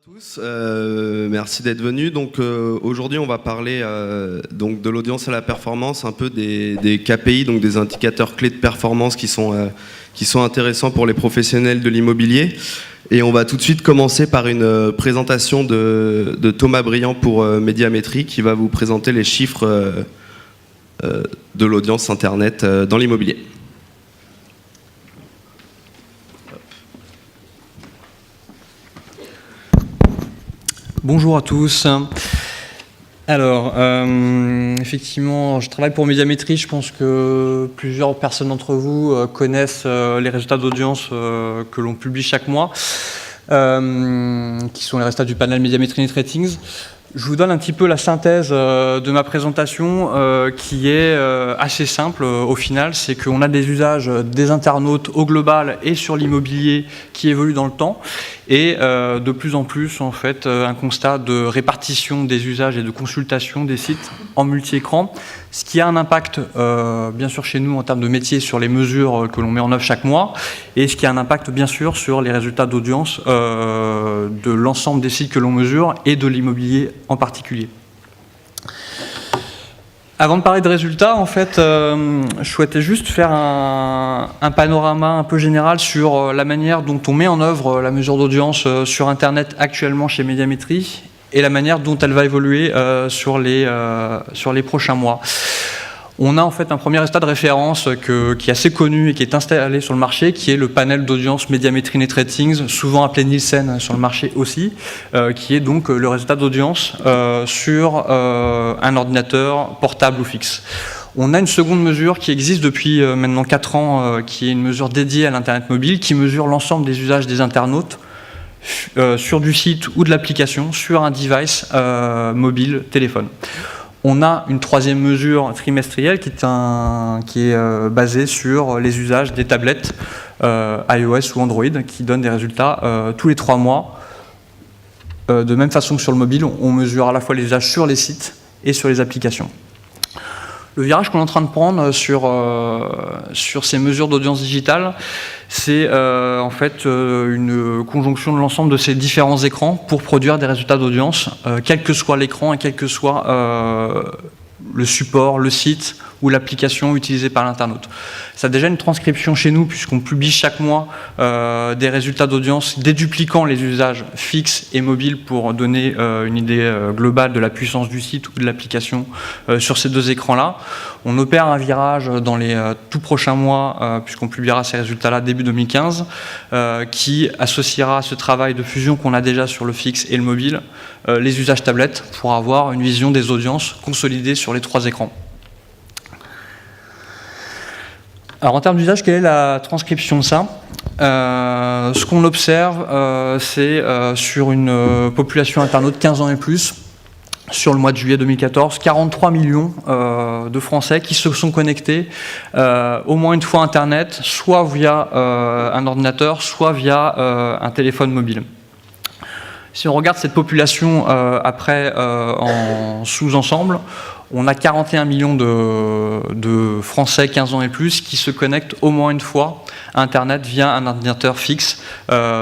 Tous, merci d'être venus. Donc aujourd'hui, on va parler donc de l'audience et la performance, un peu des KPI, donc des indicateurs clés de performance qui sont intéressants pour les professionnels de l'immobilier. Et on va tout de suite commencer par une présentation de Thomas Briand pour Médiamétrie, qui va vous présenter les chiffres de l'audience Internet dans l'immobilier. Bonjour à tous. Alors, effectivement, je travaille pour Médiamétrie. Je pense que plusieurs personnes d'entre vous connaissent les résultats d'audience que l'on publie chaque mois, qui sont les résultats du panel Médiamétrie Net Ratings. Je vous donne un petit peu la synthèse de ma présentation qui est assez simple au final. C'est qu'on a des usages des internautes au global et sur l'immobilier qui évoluent dans le temps. Et de plus en plus, en fait, un constat de répartition des usages et de consultation des sites en multi-écran, ce qui a un impact, bien sûr, chez nous en termes de métier sur les mesures que l'on met en œuvre chaque mois, et ce qui a un impact, bien sûr, sur les résultats d'audience de l'ensemble des sites que l'on mesure et de l'immobilier en particulier. Avant de parler de résultats, en fait, je souhaitais juste faire un panorama un peu général sur la manière dont on met en œuvre la mesure d'audience sur Internet actuellement chez Médiamétrie et la manière dont elle va évoluer sur les prochains mois. On a en fait un premier résultat de référence qui est assez connu et qui est installé sur le marché, qui est le panel d'audience Médiamétrie Net Ratings, souvent appelé Nielsen sur le marché aussi, qui est donc le résultat d'audience sur un ordinateur portable ou fixe. On a une seconde mesure qui existe depuis maintenant 4 ans, qui est une mesure dédiée à l'Internet mobile, qui mesure l'ensemble des usages des internautes sur du site ou de l'application, sur un device mobile, téléphone. On a une troisième mesure trimestrielle qui est basée sur les usages des tablettes iOS ou Android, qui donnent des résultats tous les 3 mois. De même façon que sur le mobile, on mesure à la fois les usages sur les sites et sur les applications. Le virage qu'on est en train de prendre sur ces mesures d'audience digitale, c'est en fait une conjonction de l'ensemble de ces différents écrans pour produire des résultats d'audience, quel que soit l'écran et quel que soit le support, le site ou l'application utilisée par l'internaute. Ça a déjà une transcription chez nous puisqu'on publie chaque mois des résultats d'audience dédupliquant les usages fixes et mobiles pour donner une idée globale de la puissance du site ou de l'application sur ces deux écrans-là. On opère un virage dans les tout prochains mois puisqu'on publiera ces résultats-là début 2015 qui associera à ce travail de fusion qu'on a déjà sur le fixe et le mobile les usages tablettes pour avoir une vision des audiences consolidées sur les 3 écrans. Alors en termes d'usage, quelle est la transcription de ça ? Ce qu'on observe, c'est sur une population internaute 15 ans et plus, sur le mois de juillet 2014, 43 millions de Français qui se sont connectés au moins une fois Internet, soit via un ordinateur, soit via un téléphone mobile. Si on regarde cette population après en sous-ensemble, on a 41 millions de Français 15 ans et plus qui se connectent au moins une fois à Internet via un ordinateur fixe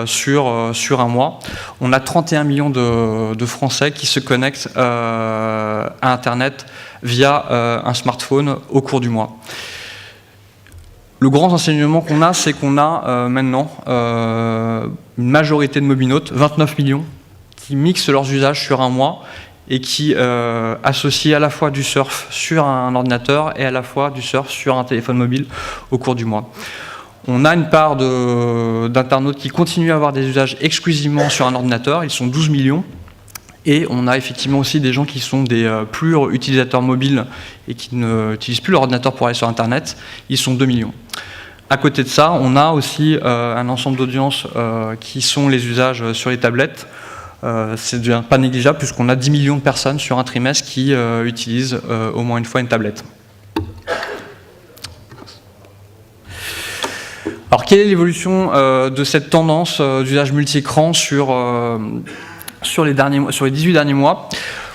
sur un mois. On a 31 millions de Français qui se connectent à Internet via un smartphone au cours du mois. Le grand enseignement qu'on a, c'est qu'on a maintenant une majorité de mobinautes, 29 millions, qui mixent leurs usages sur un mois et qui associent à la fois du surf sur un ordinateur et à la fois du surf sur un téléphone mobile au cours du mois. On a une part d'internautes qui continuent à avoir des usages exclusivement sur un ordinateur, ils sont 12 millions, et on a effectivement aussi des gens qui sont des purs utilisateurs mobiles et qui n'utilisent plus leur ordinateur pour aller sur Internet, ils sont 2 millions. À côté de ça, on a aussi un ensemble d'audiences qui sont les usages sur les tablettes. C'est pas négligeable puisqu'on a 10 millions de personnes sur un trimestre qui utilisent au moins une fois une tablette. Alors quelle est l'évolution de cette tendance d'usage multi-écran sur les 18 derniers mois ?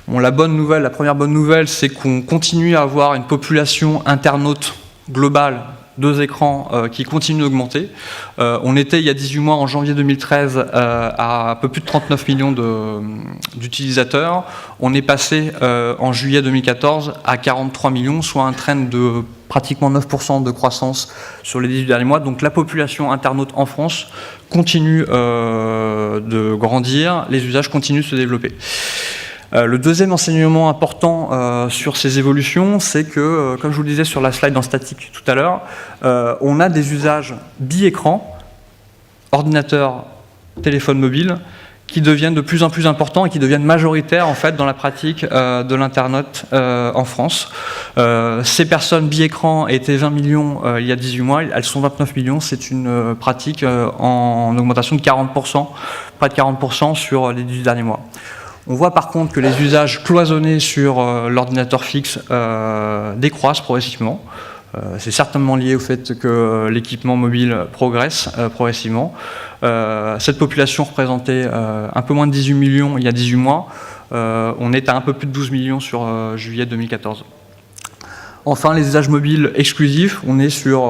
Bon, la première bonne nouvelle, c'est qu'on continue à avoir une population internaute globale 2 écrans qui continuent d'augmenter. On était il y a 18 mois, en janvier 2013, à un peu plus de 39 millions d'utilisateurs. On est passé en juillet 2014 à 43 millions, soit un trend de pratiquement 9% de croissance sur les 18 derniers mois. Donc la population internaute en France continue de grandir, les usages continuent de se développer. Le deuxième enseignement important sur ces évolutions, c'est que, comme je vous le disais sur la slide en statique tout à l'heure, on a des usages bi-écran, ordinateur, téléphone mobile, qui deviennent de plus en plus importants et qui deviennent majoritaires en fait dans la pratique de l'internet en France. Ces personnes bi-écran étaient 20 millions il y a 18 mois, elles sont 29 millions, c'est une pratique en augmentation de 40%, près de 40% sur les 18 derniers mois. On voit par contre que les usages cloisonnés sur l'ordinateur fixe décroissent progressivement. C'est certainement lié au fait que l'équipement mobile progresse progressivement. Cette population représentait un peu moins de 18 millions il y a 18 mois. On est à un peu plus de 12 millions sur juillet 2014. Enfin, les usages mobiles exclusifs, on est sur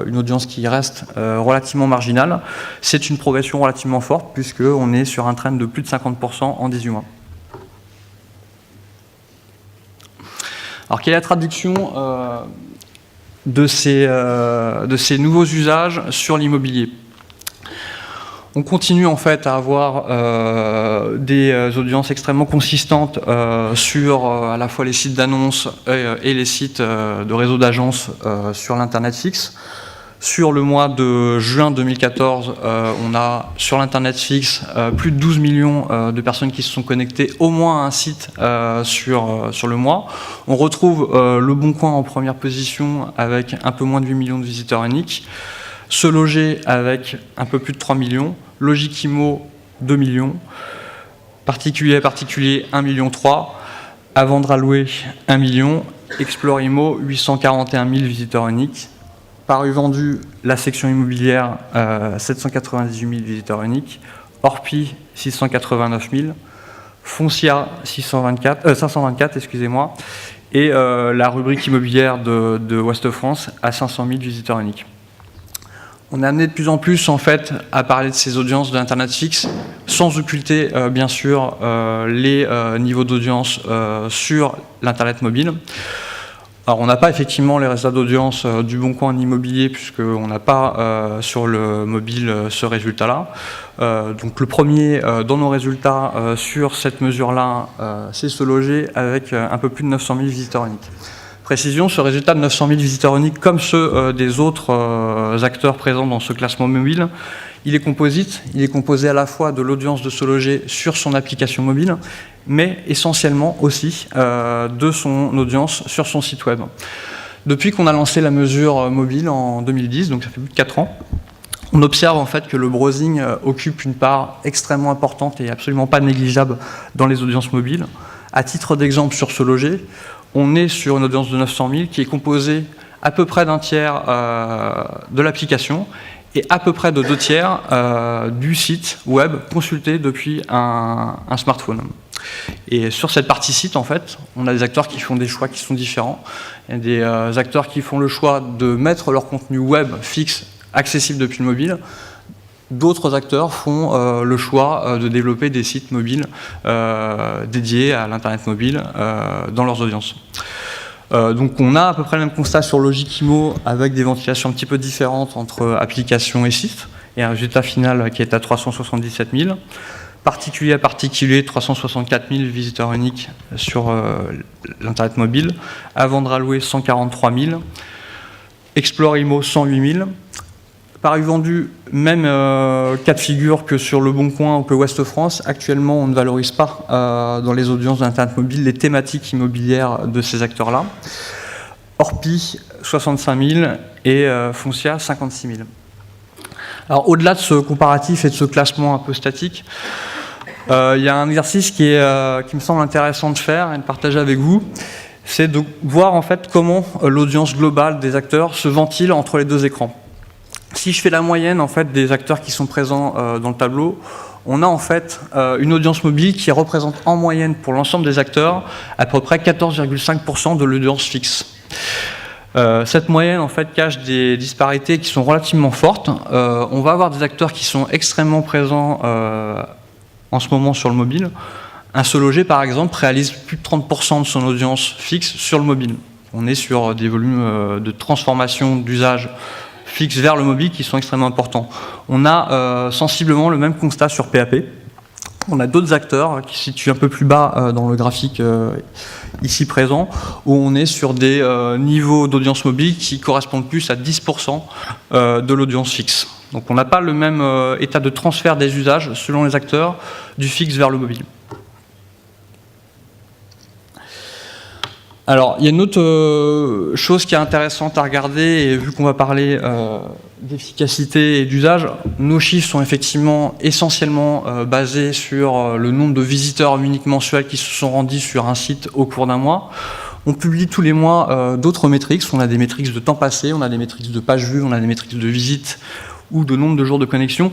une audience qui reste relativement marginale. C'est une progression relativement forte puisqu'on est sur un trend de plus de 50% en 18 mois. Alors, quelle est la traduction de ces nouveaux usages sur l'immobilier? On continue en fait à avoir des audiences extrêmement consistantes sur à la fois les sites d'annonces et les sites de réseaux d'agences sur l'internet fixe. Sur le mois de juin 2014, on a sur l'internet fixe plus de 12 millions de personnes qui se sont connectées au moins à un site sur le mois. On retrouve Le Bon Coin en première position avec un peu moins de 8 millions de visiteurs uniques. Se Loger avec un peu plus de 3 millions. Logic-Immo, 2 millions. Particulier 1,3 million. À Vendre à Louer, 1 million. Explore-Immo, 841 000 visiteurs uniques. Paru Vendu, la section immobilière, 798 000 visiteurs uniques. Orpi, 689 000. Foncia, 524, excusez-moi. Et la rubrique immobilière de Ouest France à 500 000 visiteurs uniques. On est amené de plus en plus en fait à parler de ces audiences de l'internet fixe sans occulter bien sûr les niveaux d'audience sur l'internet mobile. Alors on n'a pas effectivement les résultats d'audience du Bon Coin en immobilier puisqu'on n'a pas sur le mobile ce résultat-là. Donc le premier dans nos résultats sur cette mesure-là, c'est Se Loger avec un peu plus de 900 000 visiteurs uniques. Précision, ce résultat de 900 000 visiteurs uniques, comme ceux des autres acteurs présents dans ce classement mobile, il est composite. Il est composé à la fois de l'audience de Se Loger sur son application mobile, mais essentiellement aussi de son audience sur son site web. Depuis qu'on a lancé la mesure mobile en 2010, donc ça fait plus de 4 ans, on observe en fait que le browsing occupe une part extrêmement importante et absolument pas négligeable dans les audiences mobiles. À titre d'exemple, sur Se Loger, on est sur une audience de 900 000 qui est composée à peu près d'un tiers de l'application et à peu près de 2 tiers du site web consulté depuis un smartphone. Et sur cette partie site, en fait, on a des acteurs qui font des choix qui sont différents. Il y a des acteurs qui font le choix de mettre leur contenu web fixe accessible depuis le mobile. D'autres acteurs font le choix de développer des sites mobiles dédiés à l'internet mobile dans leurs audiences. Donc on a à peu près le même constat sur Logic-Immo avec des ventilations un petit peu différentes entre applications et sites et un résultat final qui est à 377 000. Particulier à particulier, 364 000 visiteurs uniques sur l'internet mobile. À Vendre à Louer, 143 000. Explore-Immo, 108 000. Paru Vendu, même cas de figure que sur Le Bon Coin ou que Ouest France. Actuellement, on ne valorise pas dans les audiences d'Internet mobile les thématiques immobilières de ces acteurs-là. Orpi, 65 000 et Foncia, 56 000. Alors, au-delà de ce comparatif et de ce classement un peu statique, il y a un exercice qui me semble intéressant de faire et de partager avec vous. C'est de voir en fait comment l'audience globale des acteurs se ventile entre les deux écrans. Si je fais la moyenne en fait, des acteurs qui sont présents dans le tableau, on a en fait une audience mobile qui représente en moyenne pour l'ensemble des acteurs à peu près 14,5% de l'audience fixe. Cette moyenne en fait cache des disparités qui sont relativement fortes. On va avoir des acteurs qui sont extrêmement présents en ce moment sur le mobile. Un SeLoger par exemple réalise plus de 30% de son audience fixe sur le mobile. On est sur des volumes de transformation d'usage fixe vers le mobile qui sont extrêmement importants. On a sensiblement le même constat sur PAP. On a d'autres acteurs qui se situent un peu plus bas dans le graphique ici présent, où on est sur des niveaux d'audience mobile qui correspondent plus à 10% de l'audience fixe. Donc on n'a pas le même état de transfert des usages selon les acteurs du fixe vers le mobile. Alors, il y a une autre chose qui est intéressante à regarder, et vu qu'on va parler d'efficacité et d'usage, nos chiffres sont effectivement essentiellement basés sur le nombre de visiteurs uniques mensuels qui se sont rendus sur un site au cours d'un mois. On publie tous les mois d'autres métriques. On a des métriques de temps passé, on a des métriques de pages vues, on a des métriques de visites ou de nombre de jours de connexion.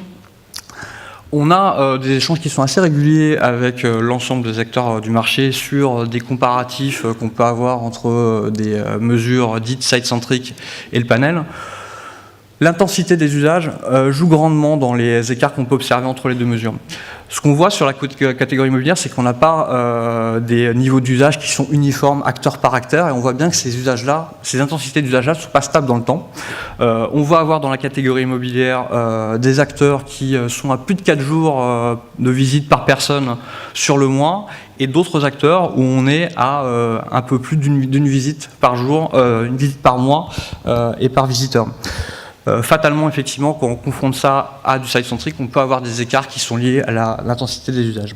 On a des échanges qui sont assez réguliers avec l'ensemble des acteurs du marché sur des comparatifs qu'on peut avoir entre des mesures dites site-centriques et le panel. L'intensité des usages joue grandement dans les écarts qu'on peut observer entre les deux mesures. Ce qu'on voit sur la catégorie immobilière, c'est qu'on n'a pas des niveaux d'usage qui sont uniformes acteur par acteur, et on voit bien que ces usages-là, ces intensités d'usage-là ne sont pas stables dans le temps. On va avoir dans la catégorie immobilière des acteurs qui sont à plus de 4 jours de visite par personne sur le mois, et d'autres acteurs où on est à un peu plus d'une visite par jour, une visite par mois et par visiteur. Fatalement, effectivement, quand on confronte ça à du site-centrique, on peut avoir des écarts qui sont liés à l'intensité des usages.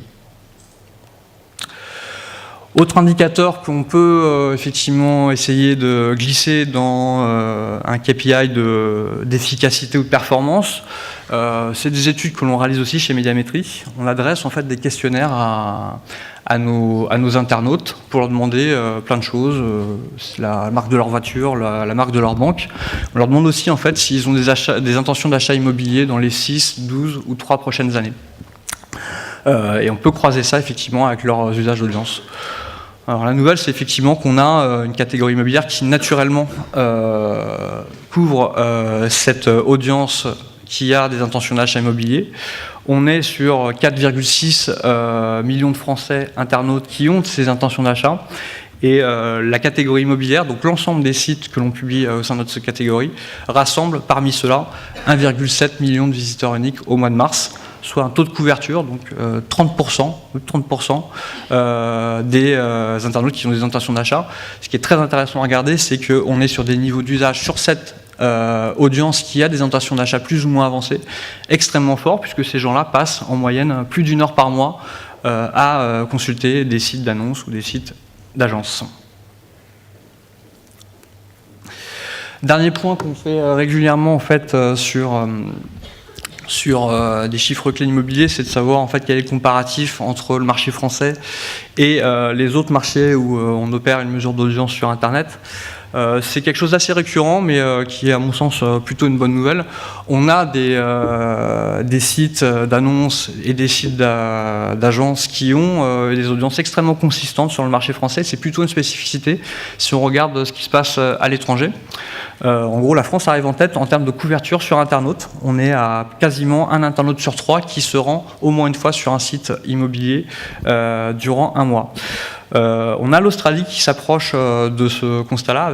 Autre indicateur qu'on peut effectivement essayer de glisser dans un KPI d'efficacité ou de performance, c'est des études que l'on réalise aussi chez Médiamétrie. On adresse en fait des questionnaires à nos internautes pour leur demander plein de choses, la marque de leur voiture, la marque de leur banque. On leur demande aussi en fait s'ils ont des intentions d'achat immobilier dans les 6, 12 ou 3 prochaines années. Et on peut croiser ça effectivement avec leurs usages d'audience. Alors la nouvelle, c'est effectivement qu'on a une catégorie immobilière qui naturellement couvre cette audience qui a des intentions d'achat immobilier. On est sur 4,6 millions de Français internautes qui ont ces intentions d'achat. Et la catégorie immobilière, donc l'ensemble des sites que l'on publie au sein de cette catégorie, rassemble parmi ceux-là 1,7 million de visiteurs uniques au mois de mars, soit un taux de couverture, donc 30% des internautes qui ont des intentions d'achat. Ce qui est très intéressant à regarder, c'est qu'on est sur des niveaux d'usage sur cette audience qui a des intentions d'achat plus ou moins avancées, extrêmement forts, puisque ces gens-là passent en moyenne plus d'1 heure par mois à consulter des sites d'annonces ou des sites d'agence. Dernier point qu'on fait régulièrement en fait sur des chiffres clés immobiliers, c'est de savoir en fait quel est le comparatif entre le marché français et les autres marchés où on opère une mesure d'audience sur Internet. C'est quelque chose d'assez récurrent, mais qui est à mon sens plutôt une bonne nouvelle. On a des sites d'annonces et des sites d'agences qui ont des audiences extrêmement consistantes sur le marché français. C'est plutôt une spécificité si on regarde ce qui se passe à l'étranger. En gros, la France arrive en tête en termes de couverture sur internaute. On est à quasiment un internaute sur 3 qui se rend au moins une fois sur un site immobilier durant un mois. On a l'Australie qui s'approche de ce constat-là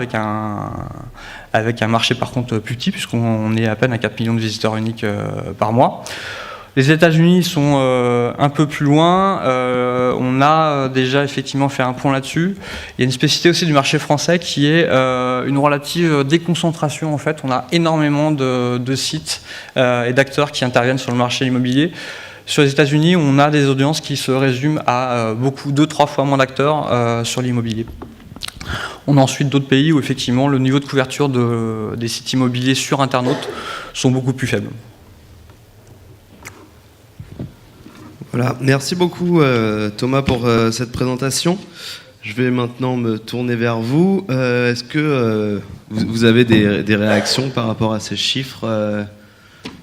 avec un marché par contre plus petit, puisqu'on est à peine à 4 millions de visiteurs uniques par mois. Les États-Unis sont un peu plus loin. On a déjà effectivement fait un point là-dessus. Il y a une spécificité aussi du marché français qui est une relative déconcentration. En fait, on a énormément de sites et d'acteurs qui interviennent sur le marché immobilier. Sur les États-Unis, on a des audiences qui se résument à 2-3 fois moins d'acteurs sur l'immobilier. On a ensuite d'autres pays où effectivement le niveau de couverture des sites immobiliers sur internautes sont beaucoup plus faibles. Voilà, merci beaucoup Thomas pour cette présentation. Je vais maintenant me tourner vers vous. Est-ce que vous avez des réactions par rapport à ces chiffres,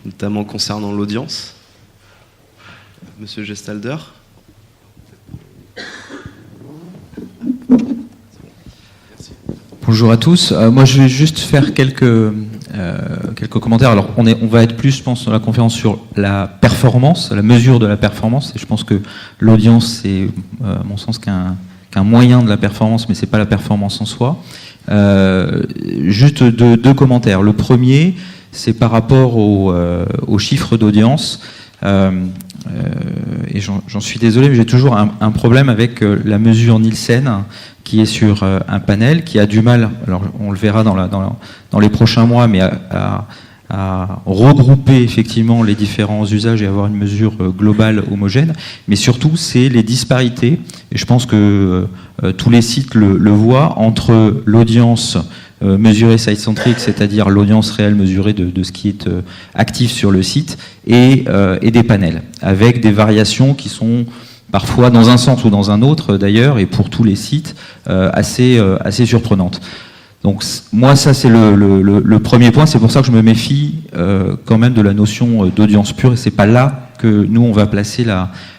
notamment concernant l'audience ? Monsieur Gestalder. Bonjour à tous. Moi, je vais juste faire quelques commentaires. Alors, on va être plus, je pense, dans la conférence sur la performance, la mesure de la performance. Et je pense que l'audience, c'est, à mon sens, qu'un moyen de la performance, mais c'est pas la performance en soi. Juste deux commentaires. Le premier, c'est par rapport aux chiffres d'audience. Et j'en suis désolé, mais j'ai toujours un problème avec la mesure Nielsen qui est sur un panel, qui a du mal, alors on le verra dans les prochains mois, mais à regrouper effectivement les différents usages et avoir une mesure globale homogène, mais surtout c'est les disparités, et je pense que tous les sites le voient, entre l'audience mesurée site-centric, c'est-à-dire l'audience réelle mesurée de ce qui est actif sur le site, et des panels, avec des variations qui sont parfois dans un sens ou dans un autre d'ailleurs, et pour tous les sites, assez surprenantes. Donc moi ça c'est le premier point, c'est pour ça que je me méfie quand même de la notion d'audience pure, et c'est pas là que nous on va placer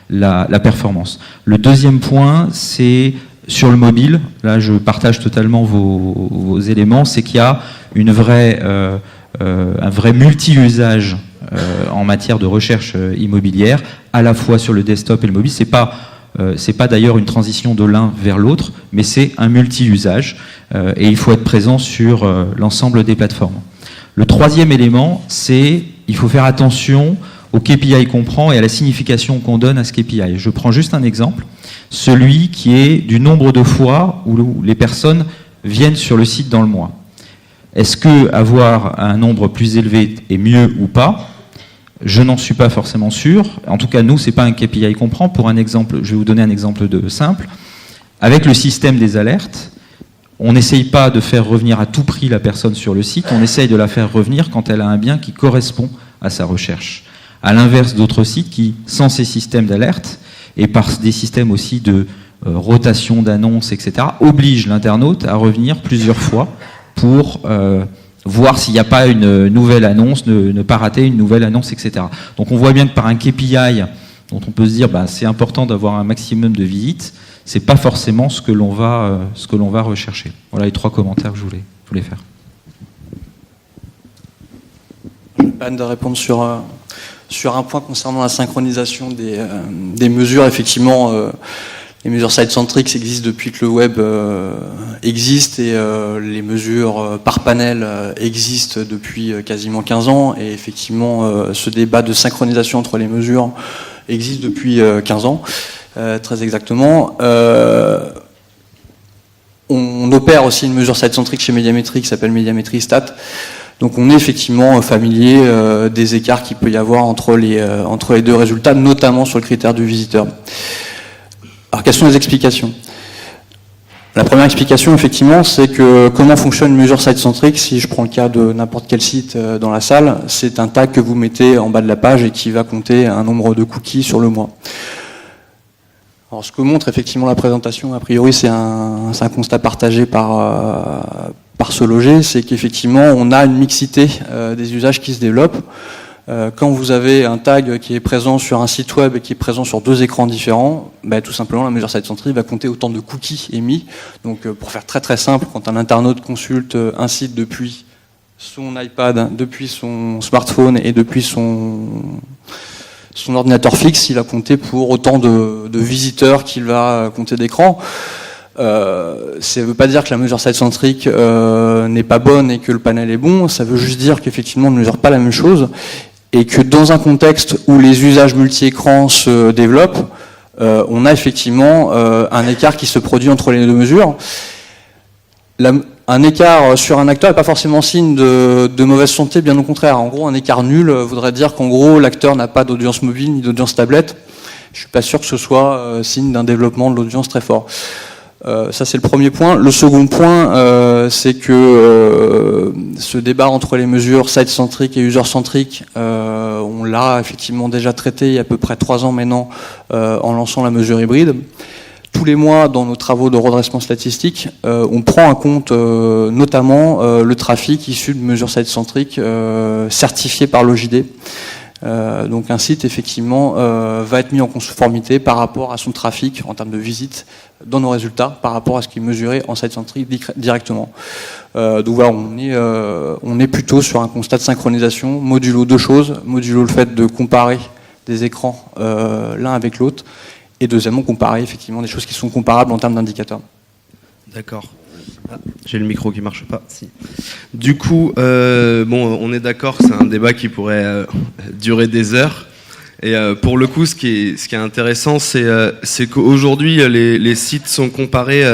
la performance. Le deuxième point, c'est sur le mobile. Là je partage totalement vos éléments, c'est qu'il y a un vrai multi-usage en matière de recherche immobilière, à la fois sur le desktop et le mobile. C'est pas d'ailleurs une transition de l'un vers l'autre, mais c'est un multi-usage, et il faut être présent sur l'ensemble des plateformes. Le troisième élément, c'est il faut faire attention au KPI qu'on prend et à la signification qu'on donne à ce KPI. Je prends juste un exemple, celui qui est du nombre de fois où les personnes viennent sur le site dans le mois. Est-ce que avoir un nombre plus élevé est mieux ou pas ? Je n'en suis pas forcément sûr. En tout cas, nous, c'est pas un KPI qu'on prend. Pour un exemple, je vais vous donner un exemple simple. Avec le système des alertes, on n'essaye pas de faire revenir à tout prix la personne sur le site. On essaye de la faire revenir quand elle a un bien qui correspond à sa recherche. À l'inverse d'autres sites qui, sans ces systèmes d'alerte et par des systèmes aussi de rotation d'annonces, etc., obligent l'internaute à revenir plusieurs fois pour voir s'il n'y a pas une nouvelle annonce, ne pas rater une nouvelle annonce, etc. Donc on voit bien que par un KPI, dont on peut se dire c'est important d'avoir un maximum de visites, c'est pas forcément ce que l'on va rechercher. Voilà les trois commentaires que je voulais faire. Anne, de répondre sur un point concernant la synchronisation des mesures. Effectivement, les mesures site-centric existent depuis que le web existe, et les mesures par panel existent depuis quasiment 15 ans. Et effectivement, ce débat de synchronisation entre les mesures existe depuis 15 ans, très exactement. On opère aussi une mesure site-centric chez Médiamétrie qui s'appelle Médiamétrie Stat. Donc on est effectivement familier des écarts qu'il peut y avoir entre les deux résultats, notamment sur le critère du visiteur. Alors quelles sont les explications ? La première explication, effectivement, c'est que comment fonctionne une mesure site-centric. Si je prends le cas de n'importe quel site dans la salle, c'est un tag que vous mettez en bas de la page et qui va compter un nombre de cookies sur le mois. Alors ce que montre effectivement la présentation, a priori c'est un constat partagé par se loger, c'est qu'effectivement on a une mixité des usages qui se développent. Quand vous avez un tag qui est présent sur un site web et qui est présent sur deux écrans différents, tout simplement la mesure site-centric va compter autant de cookies émis. Donc pour faire très très simple, quand un internaute consulte un site depuis son iPad, depuis son smartphone et depuis son ordinateur fixe, il a compté pour autant de visiteurs qu'il va compter d'écran. Ça ne veut pas dire que la mesure site-centric n'est pas bonne et que le panel est bon, ça veut juste dire qu'effectivement on ne mesure pas la même chose, et que dans un contexte où les usages multi-écrans se développent, on a effectivement un écart qui se produit entre les deux mesures. Un écart sur un acteur n'est pas forcément signe de mauvaise santé, bien au contraire. En gros, un écart nul voudrait dire qu'en gros, l'acteur n'a pas d'audience mobile ni d'audience tablette. Je ne suis pas sûr que ce soit signe d'un développement de l'audience très fort. Ça, c'est le premier point. Le second point, c'est que ce débat entre les mesures site-centric et user-centric, on l'a effectivement déjà traité il y a à peu près 3 ans maintenant en lançant la mesure hybride. Tous les mois, dans nos travaux de redressement statistique, on prend en compte notamment le trafic issu de mesures site-centric certifiées par l'OJD. Donc un site effectivement va être mis en conformité par rapport à son trafic en termes de visites dans nos résultats par rapport à ce qui est mesuré en site-centric directement. Donc voilà, on est plutôt sur un constat de synchronisation, modulo deux choses, modulo le fait de comparer des écrans l'un avec l'autre, et deuxièmement comparer effectivement des choses qui sont comparables en termes d'indicateurs. D'accord. Ah, j'ai le micro qui marche pas. Si. Du coup, on est d'accord que c'est un débat qui pourrait durer des heures. Et pour le coup, ce qui est intéressant, c'est qu'aujourd'hui, les sites sont comparés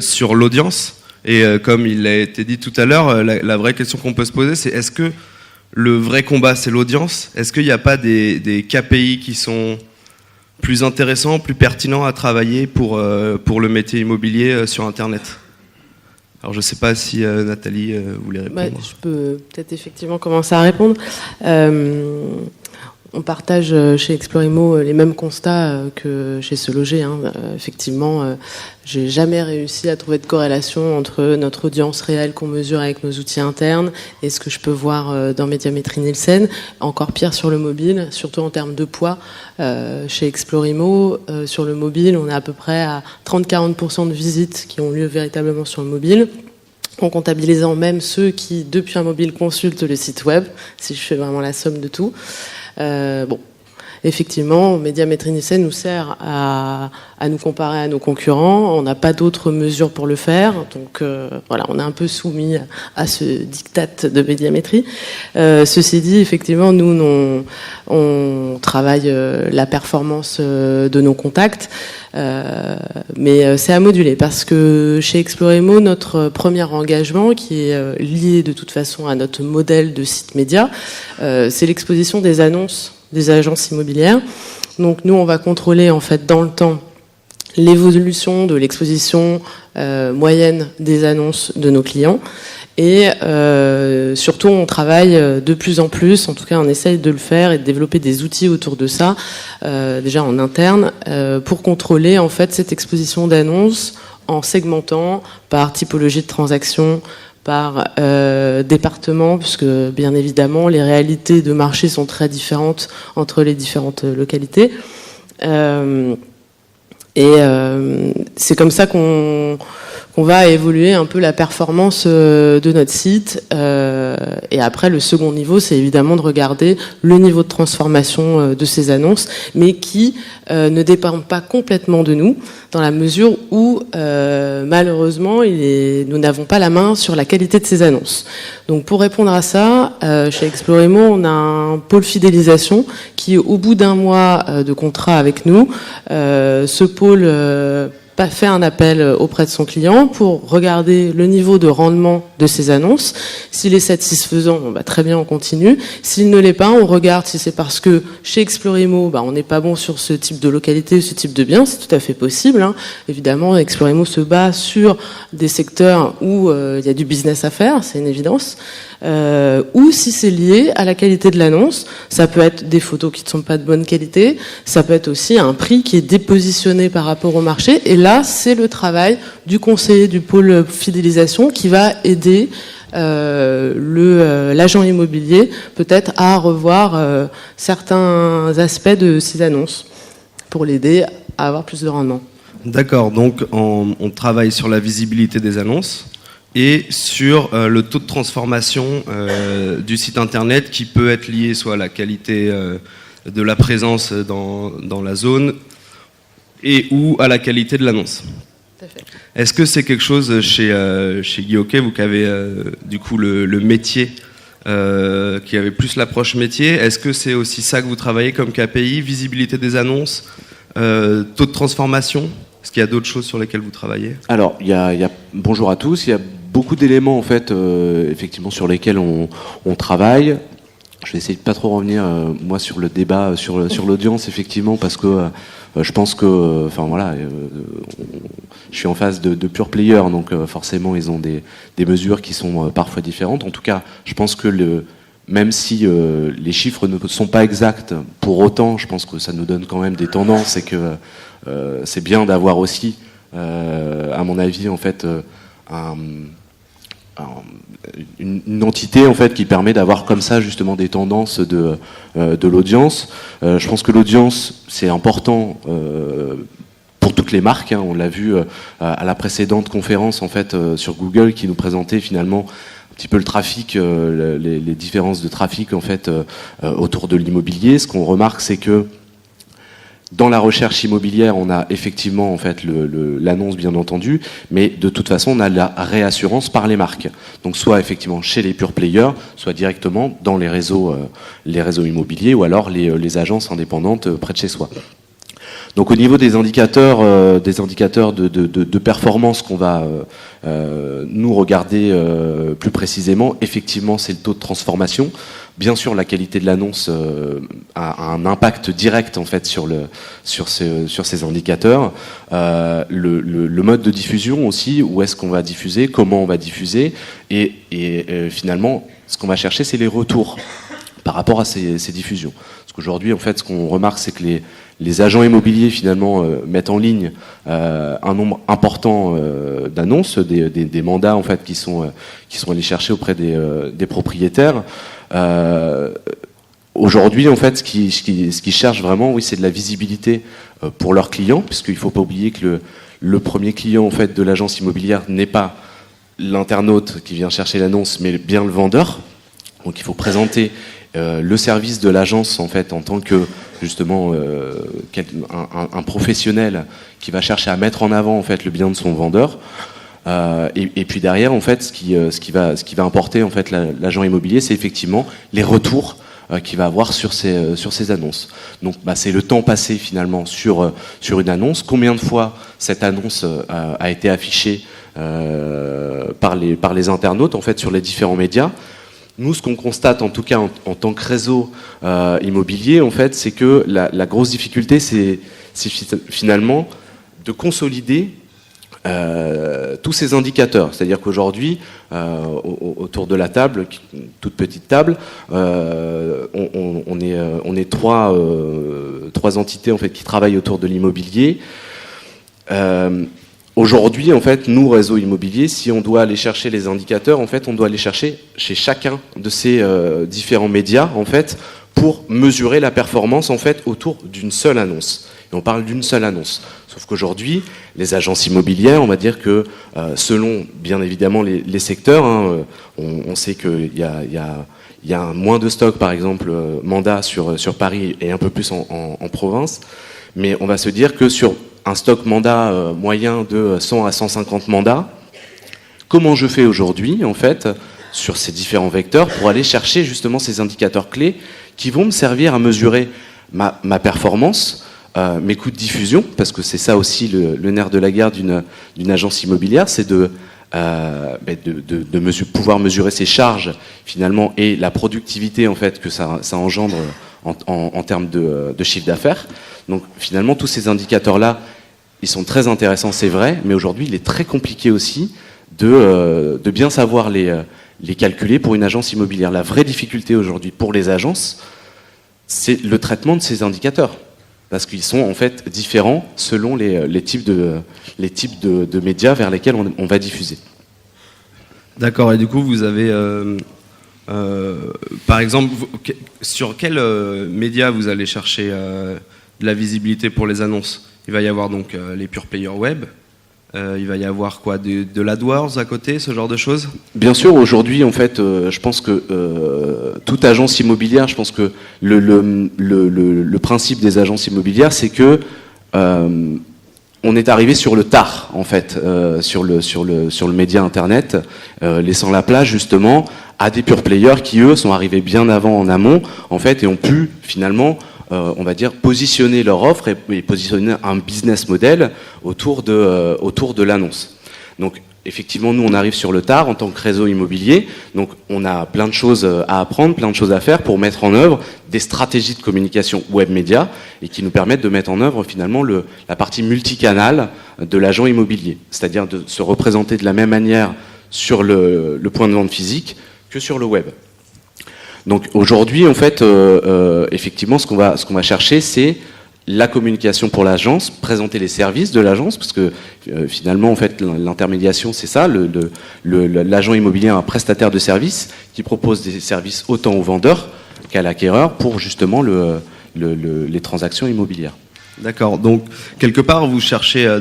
sur l'audience. Et comme il a été dit tout à l'heure, la vraie question qu'on peut se poser, c'est est-ce que le vrai combat, c'est l'audience ? Est-ce qu'il n'y a pas des KPI qui sont plus intéressants, plus pertinents à travailler pour le métier immobilier sur Internet ? Alors je ne sais pas si Nathalie voulait répondre. Je peux peut-être effectivement commencer à répondre. On partage chez Explorimo les mêmes constats que chez Se Loger. Effectivement, j'ai jamais réussi à trouver de corrélation entre notre audience réelle qu'on mesure avec nos outils internes et ce que je peux voir dans Médiamétrie Nielsen. Encore pire sur le mobile, surtout en termes de poids. Chez Explorimo, sur le mobile, on est à peu près à 30-40% de visites qui ont lieu véritablement sur le mobile, en comptabilisant même ceux qui, depuis un mobile, consultent le site web, si je fais vraiment la somme de tout. Effectivement, Médiamétrie Nielsen nous sert à nous comparer à nos concurrents. On n'a pas d'autres mesures pour le faire, donc voilà, on est un peu soumis à ce diktat de médiamétrie. Ceci dit, effectivement, nous on travaille la performance de nos contacts, mais c'est à moduler parce que chez Explorimo, notre premier engagement, qui est lié de toute façon à notre modèle de site média, c'est l'exposition des annonces des agences immobilières. Donc nous, on va contrôler en fait dans le temps l'évolution de l'exposition moyenne des annonces de nos clients. Et surtout, on travaille de plus en plus, en tout cas on essaye de le faire et de développer des outils autour de ça, déjà en interne, pour contrôler en fait cette exposition d'annonces en segmentant par typologie de transaction, par département, puisque bien évidemment les réalités de marché sont très différentes entre les différentes localités. C'est comme ça qu'on va évoluer un peu la performance de notre site. Et après, le second niveau, c'est évidemment de regarder le niveau de transformation de ces annonces, mais qui ne dépend pas complètement de nous, dans la mesure où, malheureusement, nous n'avons pas la main sur la qualité de ces annonces. Donc, pour répondre à ça, chez Explorimo, on a un pôle fidélisation qui, au bout d'un mois de contrat avec nous, ce pôle fait un appel auprès de son client pour regarder le niveau de rendement de ses annonces. S'il est satisfaisant, très bien, on continue. S'il ne l'est pas, on regarde si c'est parce que chez Explorimo, on n'est pas bon sur ce type de localité ou ce type de bien. C'est tout à fait possible. Évidemment, Explorimo se bat sur des secteurs où il y a du business à faire, c'est une évidence. Ou si c'est lié à la qualité de l'annonce, ça peut être des photos qui ne sont pas de bonne qualité, ça peut être aussi un prix qui est dépositionné par rapport au marché, et là c'est le travail du conseiller du pôle fidélisation qui va aider l'agent immobilier peut-être à revoir certains aspects de ces annonces pour l'aider à avoir plus de rendement. D'accord, donc on travaille sur la visibilité des annonces et sur le taux de transformation du site internet qui peut être lié soit à la qualité de la présence dans la zone et ou à la qualité de l'annonce. Tout à fait. Est-ce que c'est quelque chose chez Guy Hockey, vous qui avez du coup le métier, qui avez plus l'approche métier, est-ce que c'est aussi ça que vous travaillez comme KPI, visibilité des annonces, taux de transformation ? Est-ce qu'il y a d'autres choses sur lesquelles vous travaillez ? Alors, bonjour à tous, il y a beaucoup d'éléments en fait, effectivement, sur lesquels on travaille. Je vais essayer de pas trop revenir moi sur le débat sur l'audience, effectivement, parce que je pense que, je suis en face de pure players, donc forcément ils ont des mesures qui sont parfois différentes. En tout cas, je pense que même si les chiffres ne sont pas exacts, pour autant, je pense que ça nous donne quand même des tendances et que c'est bien d'avoir aussi, à mon avis, en fait, une entité en fait qui permet d'avoir comme ça justement des tendances de l'audience. Je pense que l'audience c'est important pour toutes les marques. On l'a vu à la précédente conférence en fait sur Google qui nous présentait finalement un petit peu le trafic, les différences de trafic en fait autour de l'immobilier. Ce qu'on remarque c'est que dans la recherche immobilière, on a effectivement en fait l'annonce bien entendu, mais de toute façon, on a la réassurance par les marques. Donc soit effectivement chez les pure players, soit directement dans les réseaux immobiliers ou alors les agences indépendantes près de chez soi. Donc au niveau des indicateurs de performance qu'on va nous regarder plus précisément, effectivement c'est le taux de transformation. Bien sûr, la qualité de l'annonce a un impact direct en fait sur ces indicateurs. Le mode de diffusion aussi, où est-ce qu'on va diffuser, comment on va diffuser, et finalement, ce qu'on va chercher, c'est les retours par rapport à ces diffusions. Parce qu'aujourd'hui, en fait, ce qu'on remarque, c'est que les agents immobiliers finalement mettent en ligne un nombre important d'annonces, des mandats en fait qui sont allés chercher auprès des propriétaires. Aujourd'hui, en fait, ce qu'ils cherchent vraiment, oui, c'est de la visibilité pour leurs clients, puisqu'il ne faut pas oublier que le premier client en fait de l'agence immobilière n'est pas l'internaute qui vient chercher l'annonce, mais bien le vendeur. Donc, il faut présenter le service de l'agence en fait en tant que justement un professionnel qui va chercher à mettre en avant en fait le bien de son vendeur. Et puis derrière, en fait, ce qui va importer en fait l'agent immobilier, c'est effectivement les retours qu'il va avoir sur ces annonces. Donc, c'est le temps passé finalement sur une annonce. Combien de fois cette annonce a été affichée par les internautes en fait sur les différents médias. Nous, ce qu'on constate, en tout cas en tant que réseau immobilier, en fait, c'est que la grosse difficulté, c'est finalement de consolider tous ces indicateurs. C'est-à-dire qu'aujourd'hui, autour de la table, une toute petite table, on est trois entités en fait qui travaillent autour de l'immobilier. Aujourd'hui, en fait, nous, réseau immobilier, si on doit aller chercher les indicateurs, en fait, on doit aller chercher chez chacun de ces différents médias, en fait, pour mesurer la performance, en fait, autour d'une seule annonce. Et on parle d'une seule annonce. Sauf qu'aujourd'hui, les agences immobilières, on va dire que selon, bien évidemment, les secteurs, on sait qu'il y a moins de stock, par exemple, mandat sur Paris et un peu plus en province. Mais on va se dire que sur un stock mandat moyen de 100 à 150 mandats, comment je fais aujourd'hui, en fait, sur ces différents vecteurs pour aller chercher justement ces indicateurs clés qui vont me servir à mesurer ma performance, mes coûts de diffusion, parce que c'est ça aussi le nerf de la guerre d'une agence immobilière, c'est de pouvoir mesurer ses charges finalement et la productivité en fait que ça engendre en termes de chiffre d'affaires. Donc finalement tous ces indicateurs-là, ils sont très intéressants, c'est vrai, mais aujourd'hui il est très compliqué aussi de bien savoir les calculer pour une agence immobilière. La vraie difficulté aujourd'hui pour les agences, c'est le traitement de ces indicateurs. Parce qu'ils sont en fait différents selon les types de médias vers lesquels on va diffuser. D'accord, et du coup vous avez, par exemple, sur quels médias vous allez chercher de la visibilité pour les annonces? Il va y avoir donc les pure players web, il va y avoir quoi, de l'AdWords à côté, ce genre de choses? Bien sûr, aujourd'hui en fait, je pense que toute agence immobilière, je pense que le principe des agences immobilières, c'est que on est arrivé sur le tard en fait, sur le média internet, laissant la place justement à des pure players qui eux sont arrivés bien avant en amont en fait et ont pu finalement on va dire positionner leur offre et positionner un business model autour de l'annonce. Donc effectivement, nous on arrive sur le tard en tant que réseau immobilier, donc on a plein de choses à apprendre, plein de choses à faire pour mettre en œuvre des stratégies de communication web média et qui nous permettent de mettre en œuvre finalement la partie multicanal de l'agent immobilier, c'est-à-dire de se représenter de la même manière sur le point de vente physique que sur le web. Donc aujourd'hui, en fait, effectivement, ce qu'on va chercher, c'est la communication pour l'agence, présenter les services de l'agence, parce que finalement, en fait, l'intermédiation, c'est ça. L'agent immobilier est un prestataire de services qui propose des services autant aux vendeurs qu'à l'acquéreur pour justement les transactions immobilières. D'accord. Donc quelque part, vous cherchez à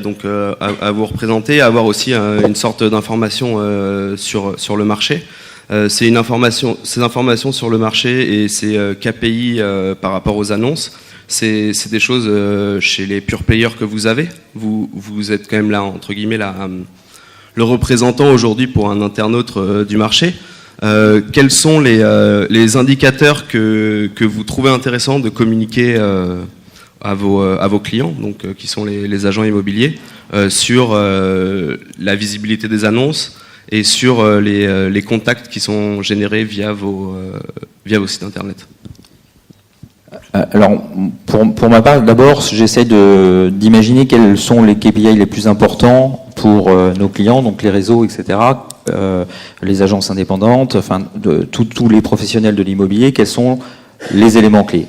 vous représenter, à avoir aussi une sorte d'information sur le marché. Ces informations sur le marché et ces KPI par rapport aux annonces. C'est des choses chez les pure players que vous avez. Vous êtes quand même là, entre guillemets, le représentant aujourd'hui pour un internaute du marché. Quels sont les indicateurs que vous trouvez intéressants de communiquer à vos clients, donc qui sont les agents immobiliers, sur la visibilité des annonces et sur les contacts qui sont générés via vos sites internet? Alors, pour ma part, d'abord, j'essaie d'imaginer quels sont les KPI les plus importants pour nos clients, donc les réseaux, etc., les agences indépendantes, enfin, tous les professionnels de l'immobilier, quels sont les éléments clés.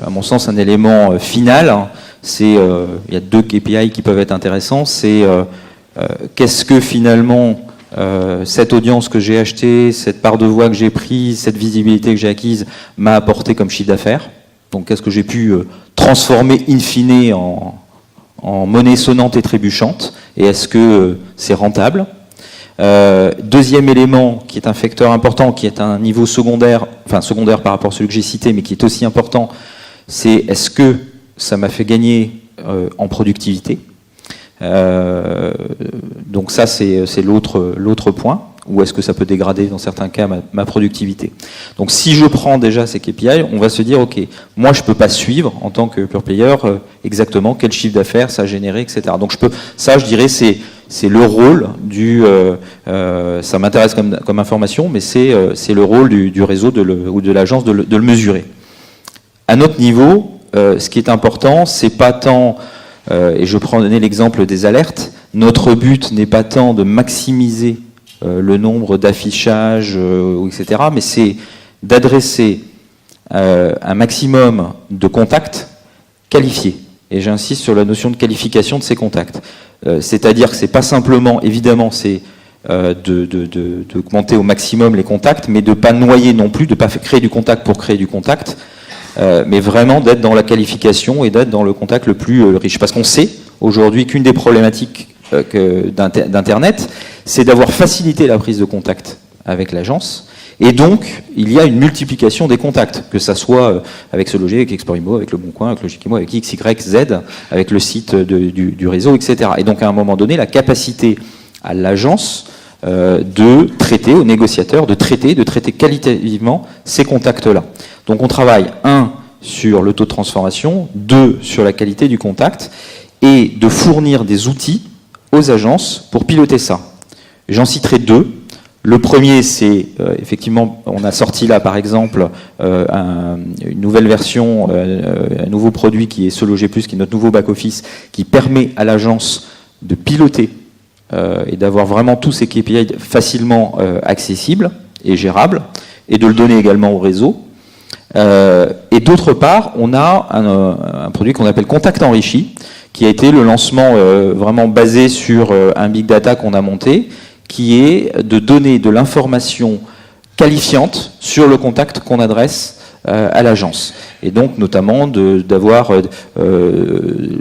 À mon sens, un élément final, c'est, il y a 2 KPI qui peuvent être intéressants, c'est qu'est-ce que finalement cette audience que j'ai achetée, cette part de voix que j'ai prise, cette visibilité que j'ai acquise m'a apporté comme chiffre d'affaires. Donc, qu'est-ce que j'ai pu transformer in fine en monnaie sonnante et trébuchante? Et est-ce que c'est rentable? Deuxième élément, qui est un facteur important, qui est un niveau secondaire, enfin secondaire par rapport à celui que j'ai cité, mais qui est aussi important, c'est est-ce que ça m'a fait gagner en productivité? Donc ça, c'est l'autre point. Ou est-ce que ça peut dégrader, dans certains cas, ma productivité? Donc si je prends déjà ces KPI, on va se dire, ok, moi je peux pas suivre, en tant que pure player, exactement quel chiffre d'affaires ça a généré, etc. Donc je dirais, c'est le rôle ça m'intéresse comme information, mais c'est le rôle du réseau ou de l'agence de le mesurer. À notre niveau, ce qui est important, c'est pas tant, et je prends l'exemple des alertes, notre but n'est pas tant de maximiser le nombre d'affichages, etc., mais c'est d'adresser un maximum de contacts qualifiés. Et j'insiste sur la notion de qualification de ces contacts. C'est-à-dire que c'est pas simplement, évidemment, c'est d'augmenter au maximum les contacts, mais de pas noyer non plus, de pas créer du contact pour créer du contact, mais vraiment d'être dans la qualification et d'être dans le contact le plus riche. Parce qu'on sait aujourd'hui qu'une des problématiques d'Internet, c'est d'avoir facilité la prise de contact avec l'agence. Et donc, il y a une multiplication des contacts, que ça soit avec Se Loger, avec Explorimo, avec Le Bon Coin, avec Logiquimo, avec X, Y, Z, avec le site du réseau, etc. Et donc, à un moment donné, la capacité à l'agence de traiter, aux négociateurs, de traiter qualitativement ces contacts-là. Donc, on travaille, 1, sur le taux de transformation, 2, sur la qualité du contact, et de fournir des outils aux agences pour piloter ça. J'en citerai 2. Le premier, c'est effectivement, on a sorti là par exemple une nouvelle version, un nouveau produit qui est Se Loger Plus, qui est notre nouveau back-office, qui permet à l'agence de piloter et d'avoir vraiment tous ces KPI facilement accessibles et gérables, et de le donner également au réseau. Et d'autre part, on a un produit qu'on appelle Contact Enrichi, qui a été le lancement vraiment basé sur un big data qu'on a monté, qui est de donner de l'information qualifiante sur le contact qu'on adresse à l'agence. Et donc, notamment, d'avoir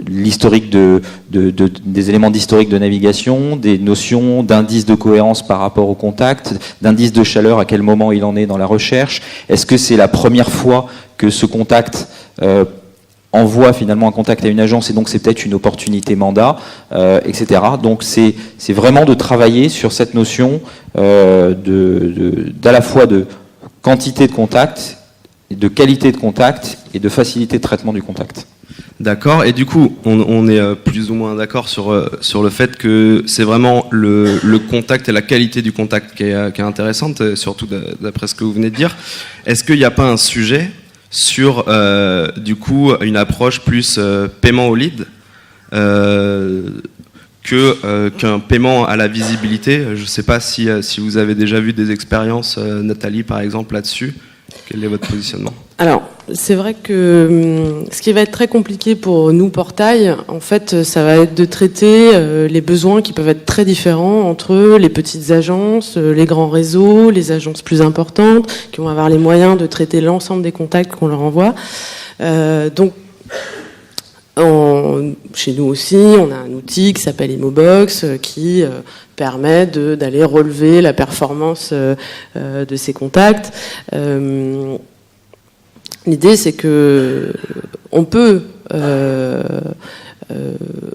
l'historique des éléments d'historique de navigation, des notions d'indice de cohérence par rapport au contact, d'indice de chaleur, à quel moment il en est dans la recherche. Est-ce que c'est la première fois que ce contact envoie finalement un contact à une agence, et donc c'est peut-être une opportunité mandat, etc. Donc c'est vraiment de travailler sur cette notion d'à la fois de quantité de contact, de qualité de contact et de facilité de traitement du contact. D'accord, et du coup, on est plus ou moins d'accord sur le fait que c'est vraiment le contact et la qualité du contact qui est intéressante, surtout d'après ce que vous venez de dire. Est-ce qu'il n'y a pas un sujet sur du coup une approche plus paiement au lead qu'un paiement à la visibilité? Je ne sais pas si vous avez déjà vu des expériences, Nathalie par exemple, là-dessus. Quel est votre positionnement ? Alors, c'est vrai que ce qui va être très compliqué pour nous, Portail, en fait, ça va être de traiter les besoins qui peuvent être très différents entre les petites agences, les grands réseaux, les agences plus importantes, qui vont avoir les moyens de traiter l'ensemble des contacts qu'on leur envoie. Donc, chez nous aussi, on a un outil qui s'appelle Imobox qui permet d'aller relever la performance de ces contacts. L'idée, c'est que on peut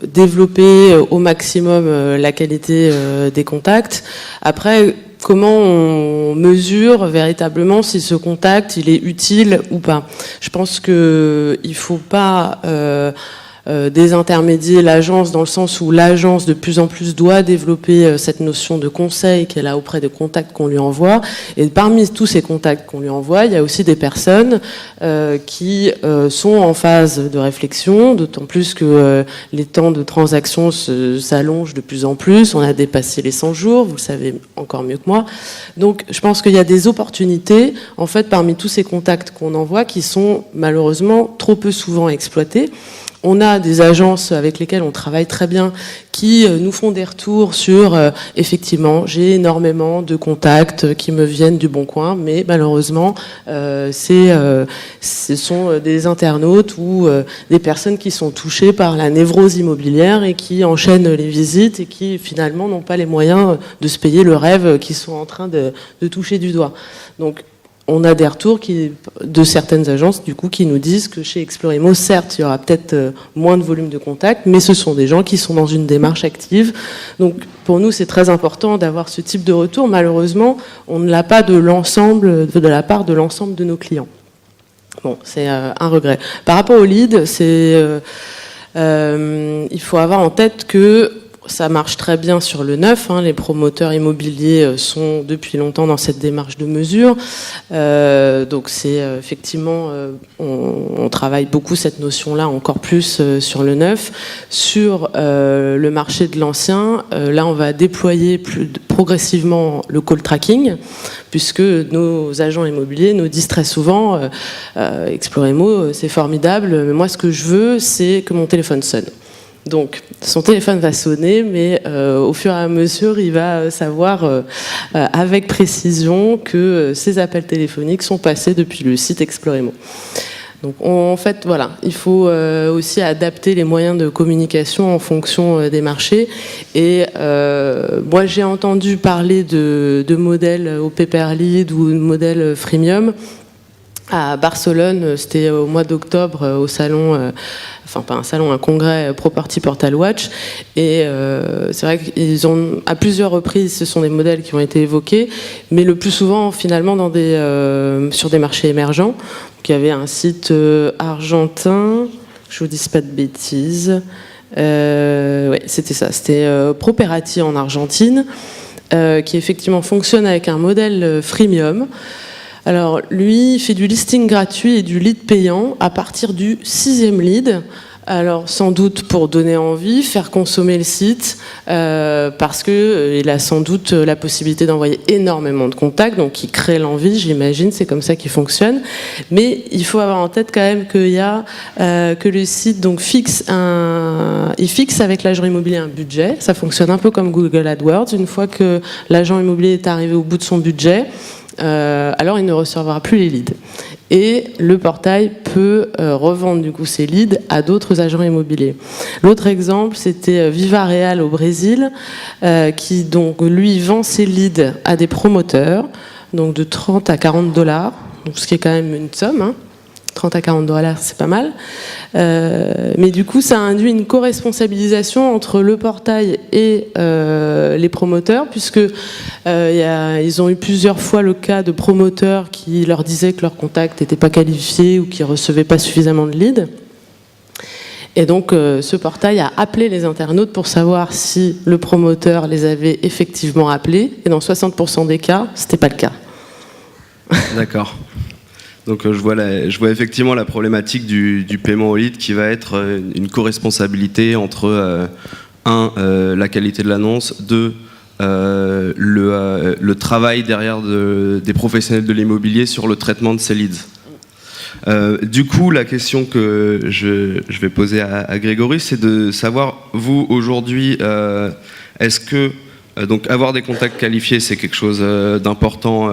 développer au maximum la qualité des contacts. Après, comment on mesure véritablement si ce contact il est utile ou pas? Je pense que il faut pas désintermédier l'agence dans le sens où l'agence de plus en plus doit développer cette notion de conseil qu'elle a auprès des contacts qu'on lui envoie. Et parmi tous ces contacts qu'on lui envoie, il y a aussi des personnes qui sont en phase de réflexion, d'autant plus que les temps de transaction s'allongent de plus en plus. On a dépassé les 100 jours, vous le savez encore mieux que moi. Donc je pense qu'il y a des opportunités en fait parmi tous ces contacts qu'on envoie qui sont malheureusement trop peu souvent exploités. On a des agences avec lesquelles on travaille très bien qui nous font des retours sur effectivement j'ai énormément de contacts qui me viennent du Bon Coin, mais malheureusement ce sont des internautes ou des personnes qui sont touchées par la névrose immobilière et qui enchaînent les visites et qui finalement n'ont pas les moyens de se payer le rêve qu'ils sont en train de toucher du doigt. Donc on a des retours de certaines agences du coup qui nous disent que chez Explorimo, certes, il y aura peut-être moins de volume de contacts, mais ce sont des gens qui sont dans une démarche active. Donc pour nous, c'est très important d'avoir ce type de retour. Malheureusement, on ne l'a pas de la part de l'ensemble de nos clients. Bon, c'est un regret. Par rapport au lead, il faut avoir en tête que ça marche très bien sur le neuf. Les promoteurs immobiliers sont depuis longtemps dans cette démarche de mesure. Donc c'est effectivement, on travaille beaucoup cette notion-là, encore plus sur le neuf. Sur le marché de l'ancien, là on va déployer progressivement le call tracking, puisque nos agents immobiliers nous disent très souvent Explorimo, c'est formidable, mais moi ce que je veux, c'est que mon téléphone sonne. Donc, son téléphone va sonner, mais au fur et à mesure, il va savoir avec précision que ces appels téléphoniques sont passés depuis le site Explorimo. Donc, en fait, voilà, il faut aussi adapter les moyens de communication en fonction des marchés. Et moi, j'ai entendu parler de modèles au pay-per-lead ou de modèles freemium. À Barcelone, c'était au mois d'octobre au salon, un congrès Property Portal Watch, et c'est vrai qu'ils ont à plusieurs reprises, ce sont des modèles qui ont été évoqués, mais le plus souvent finalement sur des marchés émergents. Donc, il y avait un site argentin, je vous dis pas de bêtises, ouais, c'était ça, c'était Properati en Argentine, qui effectivement fonctionne avec un modèle freemium. Alors, lui, il fait du listing gratuit et du lead payant à partir du 6e lead. Alors, sans doute pour donner envie, faire consommer le site, parce qu'il a sans doute la possibilité d'envoyer énormément de contacts, donc il crée l'envie, j'imagine, c'est comme ça qu'il fonctionne. Mais il faut avoir en tête quand même qu'il y a que le site donc fixe avec l'agent immobilier un budget. Ça fonctionne un peu comme Google AdWords. Une fois que l'agent immobilier est arrivé au bout de son budget, alors il ne recevra plus les leads. Et le portail peut revendre du coup ces leads à d'autres agents immobiliers. L'autre exemple, c'était Viva Real au Brésil, qui donc lui vend ses leads à des promoteurs, donc de 30 à 40 $, donc ce qui est quand même une somme. 30 à 40 $, c'est pas mal. Mais du coup, ça induit une co-responsabilisation entre le portail et les promoteurs, puisque ils ont eu plusieurs fois le cas de promoteurs qui leur disaient que leur contact n'était pas qualifié ou qui ne recevaient pas suffisamment de leads. Et donc, ce portail a appelé les internautes pour savoir si le promoteur les avait effectivement appelés. Et dans 60% des cas, ce n'était pas le cas. D'accord. Donc je vois effectivement la problématique du paiement au lead qui va être une co-responsabilité entre la qualité de l'annonce, 2 le travail derrière des professionnels de l'immobilier sur le traitement de ces leads. Du coup, la question que je vais poser à Grégory, c'est de savoir, vous, aujourd'hui, est-ce que donc avoir des contacts qualifiés, c'est quelque chose d'important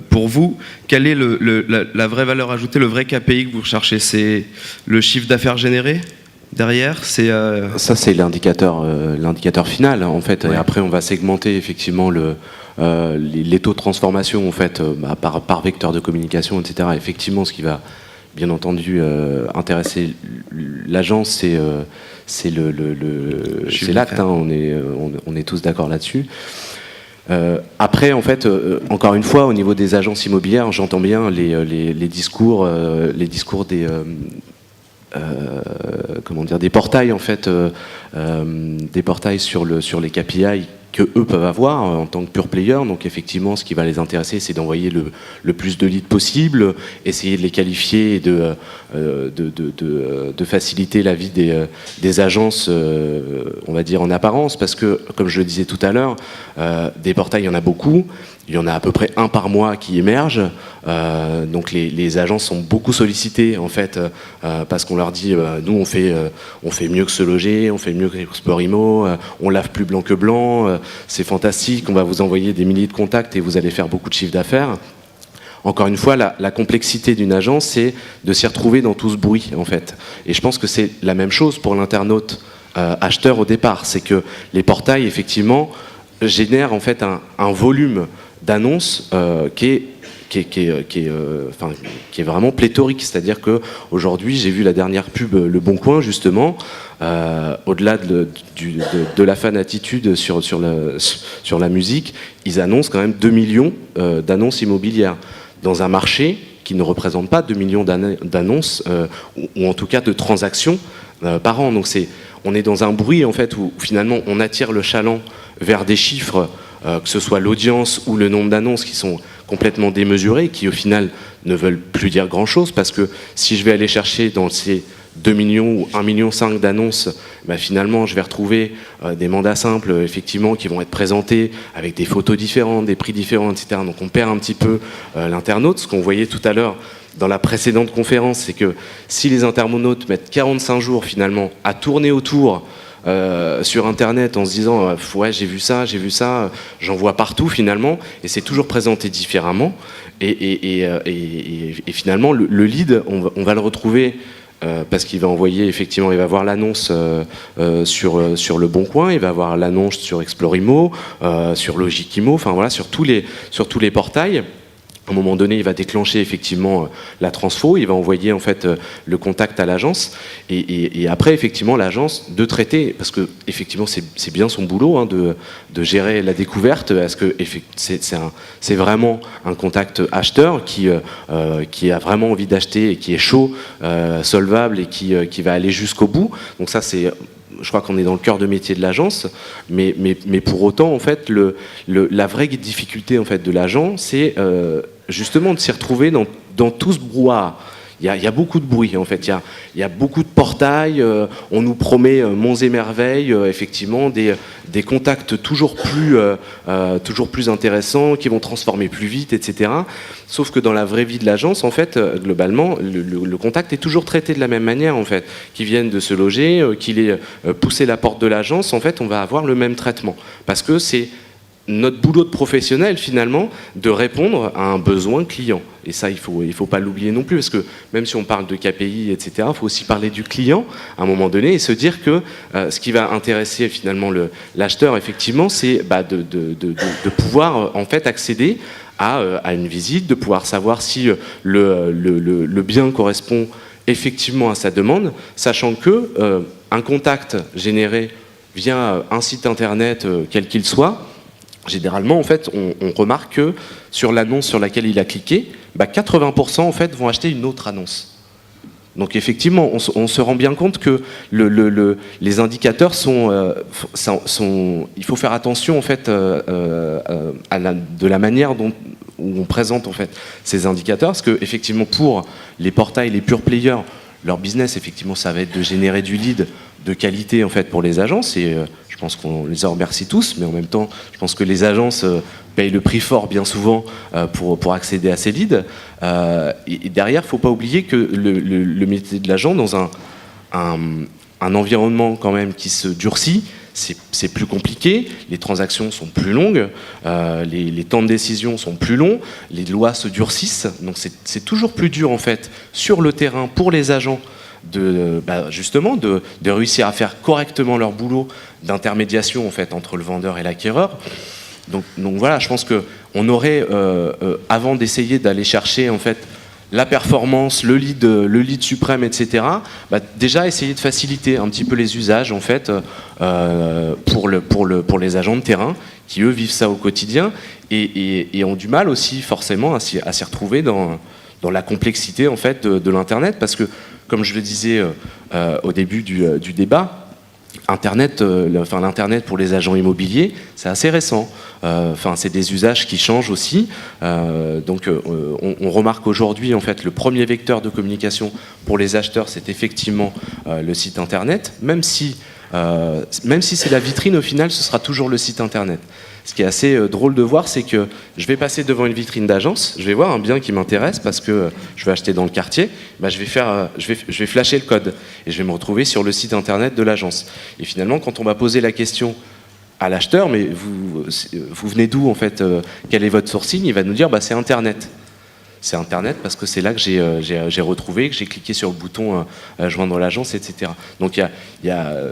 pour vous. Quelle est la vraie valeur ajoutée, le vrai KPI que vous recherchez? C'est le chiffre d'affaires généré derrière? Ça, c'est l'indicateur final, en fait. Ouais. Et après, on va segmenter effectivement les taux de transformation, en fait, par vecteur de communication, etc. Effectivement, ce qui va bien entendu intéresser l'agence, c'est l'acte, hein, on est tous d'accord là-dessus. Après, en fait, encore une fois, au niveau des agences immobilières, j'entends bien les discours des des portails, en fait, des portails sur les KPI que eux peuvent avoir en tant que pure player. Donc effectivement, ce qui va les intéresser, c'est d'envoyer le plus de leads possible, essayer de les qualifier et de faciliter la vie des agences, on va dire en apparence, parce que, comme je le disais tout à l'heure, des portails, il y en a beaucoup. Il y en a à peu près un par mois qui émerge. Donc les agences sont beaucoup sollicitées, en fait, parce qu'on leur dit nous on fait mieux que Se Loger, on fait mieux que Explorimo, on lave plus blanc que blanc, c'est fantastique, on va vous envoyer des milliers de contacts et vous allez faire beaucoup de chiffre d'affaires. Encore une fois, la complexité d'une agence, c'est de s'y retrouver dans tout ce bruit, en fait. Et je pense que c'est la même chose pour l'internaute acheteur au départ. C'est que les portails, effectivement, génèrent en fait un volume d'annonces qui est vraiment pléthorique. C'est-à-dire qu'aujourd'hui, j'ai vu la dernière pub Le Bon Coin, justement, au-delà de la fan attitude sur la musique, ils annoncent quand même 2 millions d'annonces immobilières dans un marché qui ne représente pas 2 millions d'annonces, ou en tout cas de transactions par an. Donc on est dans un bruit, en fait, où finalement on attire le chaland vers des chiffres, que ce soit l'audience ou le nombre d'annonces, qui sont complètement démesurés, qui au final ne veulent plus dire grand-chose, parce que si je vais aller chercher dans ces 2 millions ou 1,5 million d'annonces, finalement je vais retrouver des mandats simples, effectivement, qui vont être présentés avec des photos différentes, des prix différents, etc. Donc on perd un petit peu l'internaute. Ce qu'on voyait tout à l'heure dans la précédente conférence, c'est que si les internautes mettent 45 jours finalement à tourner autour sur internet en se disant ouais, j'ai vu ça, j'en vois partout finalement, et c'est toujours présenté différemment, et finalement le lead, on va le retrouver parce qu'il va envoyer, effectivement, il va voir l'annonce sur Le Bon Coin, il va voir l'annonce sur Explorimo, sur Logikimo, enfin voilà, sur tous les portails. À un moment donné, il va déclencher effectivement la transfo, il va envoyer en fait le contact à l'agence, et après effectivement l'agence de traiter, parce que effectivement c'est bien son boulot, hein, de gérer la découverte, parce que c'est vraiment un contact acheteur qui a vraiment envie d'acheter et qui est chaud, solvable, et qui va aller jusqu'au bout. Donc ça, je crois qu'on est dans le cœur de métier de l'agence, mais pour autant, en fait, la vraie difficulté, en fait, de l'agent, c'est justement de s'y retrouver dans tout ce brouhaha. Il y a beaucoup de bruit, en fait. Il y a beaucoup de portails. On nous promet monts et merveilles, effectivement, des contacts toujours plus intéressants, qui vont transformer plus vite, etc. Sauf que dans la vraie vie de l'agence, en fait, globalement, le contact est toujours traité de la même manière, en fait. Qu'il vienne de Se Loger, qu'il ait poussé la porte de l'agence, en fait, on va avoir le même traitement. Parce que c'est notre boulot de professionnel, finalement, de répondre à un besoin client. Et ça, il faut pas l'oublier non plus, parce que même si on parle de KPI, etc., il faut aussi parler du client à un moment donné, et se dire que ce qui va intéresser finalement l'acheteur, effectivement, c'est de pouvoir en fait accéder à une visite, de pouvoir savoir si le bien correspond effectivement à sa demande, sachant que un contact généré via un site internet, quel qu'il soit, généralement, en fait, on remarque que sur l'annonce sur laquelle il a cliqué, 80% en fait vont acheter une autre annonce. Donc effectivement, on se rend bien compte que les indicateurs sont, il faut faire attention en fait de la manière où on présente en fait ces indicateurs, parce que effectivement pour les portails, les pure players, leur business effectivement ça va être de générer du lead de qualité en fait pour les agences, et je pense qu'on les en remercie tous, mais en même temps, je pense que les agences payent le prix fort bien souvent pour accéder à ces leads. Et derrière, il ne faut pas oublier que le métier de l'agent, dans un environnement quand même qui se durcit, c'est plus compliqué, les transactions sont plus longues, les temps de décision sont plus longs, les lois se durcissent, donc c'est toujours plus dur en fait sur le terrain pour les agents justement de réussir à faire correctement leur boulot d'intermédiation en fait entre le vendeur et l'acquéreur. Donc voilà, je pense que on aurait avant d'essayer d'aller chercher en fait la performance, le lead suprême, etc. Déjà essayer de faciliter un petit peu les usages en fait pour les agents de terrain qui eux vivent ça au quotidien et ont du mal aussi forcément à s'y retrouver dans la complexité en fait de l'internet, parce que comme je le disais au début du débat, l'internet pour les agents immobiliers, c'est assez récent. C'est des usages qui changent aussi. On remarque aujourd'hui en fait le premier vecteur de communication pour les acheteurs, c'est effectivement le site internet, même si c'est la vitrine, au final, ce sera toujours le site internet. Ce qui est assez drôle de voir, c'est que je vais passer devant une vitrine d'agence, je vais voir un bien qui m'intéresse parce que je vais acheter dans le quartier, je vais flasher le code et je vais me retrouver sur le site internet de l'agence. Et finalement, quand on va poser la question à l'acheteur, mais vous venez d'où en fait, quel est votre sourcing, il va nous dire c'est internet. C'est internet parce que c'est là que j'ai retrouvé, que j'ai cliqué sur le bouton joindre l'agence, etc. Donc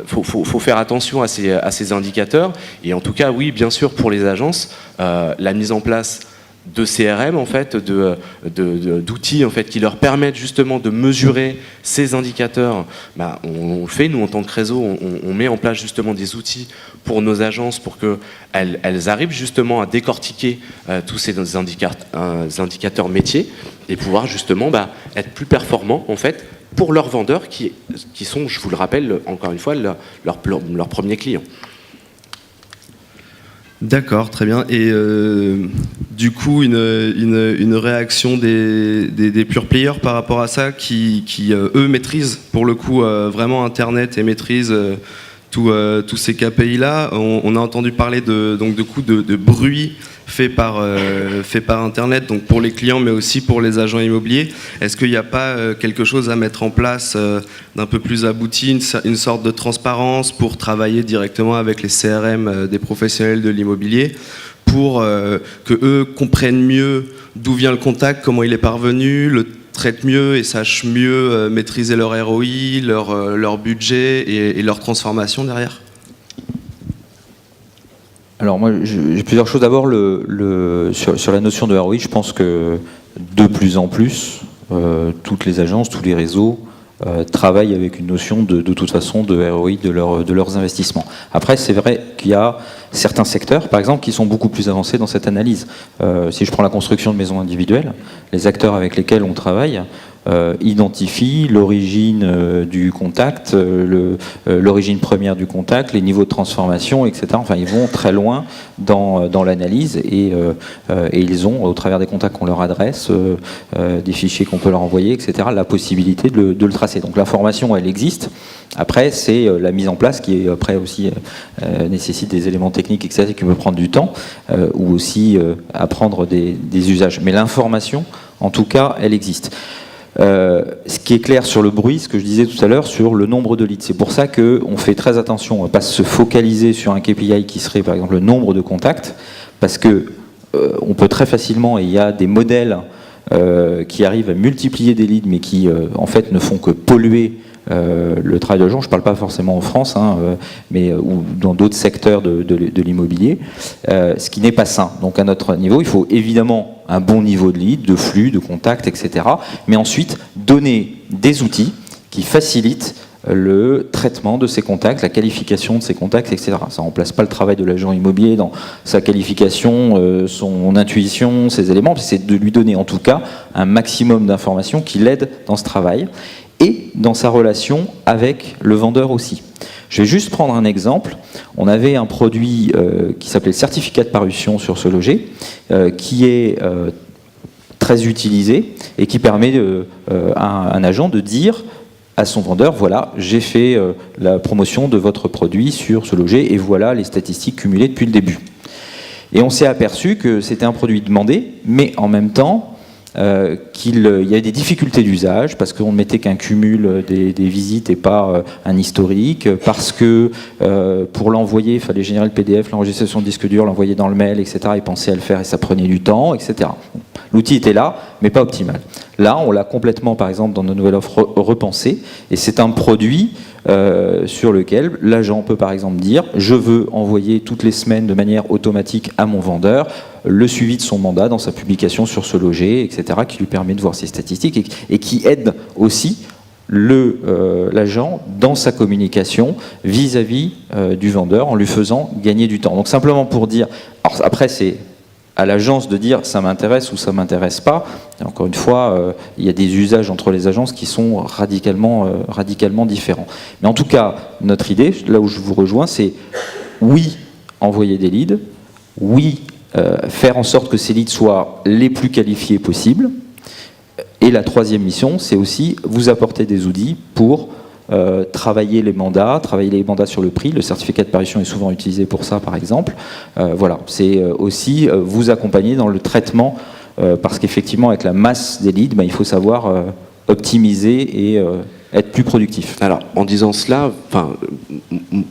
faut faire attention à ces indicateurs. Et en tout cas, oui, bien sûr, pour les agences, la mise en place de CRM, en fait, d'outils en fait, qui leur permettent justement de mesurer ces indicateurs, on le fait, nous, en tant que réseau, on met en place justement des outils pour nos agences pour qu'elles arrivent justement à décortiquer tous ces indicateurs métiers et pouvoir justement être plus performants, en fait, pour leurs vendeurs qui sont, je vous le rappelle, encore une fois, leurs premiers clients. D'accord, très bien. Et du coup, une réaction des pure players par rapport à ça, qui eux maîtrisent pour le coup vraiment Internet et maîtrisent tous ces KPI-là. On a entendu parler de bruit fait par Internet, donc pour les clients, mais aussi pour les agents immobiliers. Est-ce qu'il n'y a pas quelque chose à mettre en place d'un peu plus abouti, une sorte de transparence pour travailler directement avec les CRM des professionnels de l'immobilier, pour que eux comprennent mieux d'où vient le contact, comment il est parvenu, le traitent mieux et sachent mieux maîtriser leur ROI, leur budget et leur transformation derrière? Alors moi, j'ai plusieurs choses. D'abord, sur la notion de ROI, je pense que de plus en plus, toutes les agences, tous les réseaux travaillent avec une notion de toute façon de ROI de leurs investissements. Après, c'est vrai qu'il y a certains secteurs, par exemple, qui sont beaucoup plus avancés dans cette analyse. Si je prends la construction de maisons individuelles, les acteurs avec lesquels on travaille identifient l'origine du contact, l'origine première du contact, les niveaux de transformation, etc. Enfin, ils vont très loin dans l'analyse et ils ont, au travers des contacts qu'on leur adresse, des fichiers qu'on peut leur envoyer, etc., la possibilité de le tracer. Donc l'information, elle existe. Après, c'est la mise en place qui, après aussi, nécessite des éléments techniques, etc., qui peut prendre du temps, ou aussi apprendre des usages. Mais l'information, en tout cas, elle existe. Ce qui est clair sur le bruit, ce que je disais tout à l'heure sur le nombre de leads. C'est pour ça qu'on fait très attention à ne pas se focaliser sur un KPI qui serait par exemple le nombre de contacts, parce que on peut très facilement, et il y a des modèles qui arrivent à multiplier des leads mais qui en fait ne font que polluer le travail de l'agent. Je ne parle pas forcément en France, mais ou dans d'autres secteurs de l'immobilier, ce qui n'est pas sain. Donc à notre niveau, il faut évidemment un bon niveau de lead, de flux, de contact, etc. Mais ensuite, donner des outils qui facilitent le traitement de ces contacts, la qualification de ces contacts, etc. Ça ne remplace pas le travail de l'agent immobilier dans sa qualification, son intuition, ses éléments. C'est de lui donner en tout cas un maximum d'informations qui l'aident dans ce travail et dans sa relation avec le vendeur aussi. Je vais juste prendre un exemple. On avait un produit qui s'appelait le certificat de parution sur Se Loger, qui est très utilisé et qui permet à un agent de dire à son vendeur, voilà, j'ai fait la promotion de votre produit sur Ce Loger et voilà les statistiques cumulées depuis le début. Et on s'est aperçu que c'était un produit demandé, mais en même temps, qu'il y a des difficultés d'usage parce qu'on ne mettait qu'un cumul des visites et pas un historique, parce que pour l'envoyer, il fallait générer le PDF, l'enregistrer sur le disque dur, l'envoyer dans le mail, etc. et penser à le faire et ça prenait du temps, etc. L'outil était là, mais pas optimal. Là, on l'a complètement, par exemple, dans nos nouvelles offres, repensé, et c'est un produit sur lequel l'agent peut, par exemple, dire « Je veux envoyer toutes les semaines de manière automatique à mon vendeur le suivi de son mandat dans sa publication sur Ce Loger, etc., qui lui permet de voir ses statistiques et qui aide aussi l'agent dans sa communication vis-à-vis du vendeur en lui faisant gagner du temps. » Donc simplement pour dire, alors après c'est à l'agence de dire ça m'intéresse ou ça m'intéresse pas. Et encore une fois, il y a des usages entre les agences qui sont radicalement différents. Mais en tout cas, notre idée, là où je vous rejoins, c'est oui, envoyer des leads, oui, faire en sorte que ces leads soient les plus qualifiés possibles. Et la troisième mission, c'est aussi vous apporter des outils pour travailler les mandats sur le prix. Le certificat de parution est souvent utilisé pour ça, par exemple. Voilà, c'est aussi vous accompagner dans le traitement, parce qu'effectivement, avec la masse des leads, il faut savoir optimiser et être plus productif. Alors, en disant cela,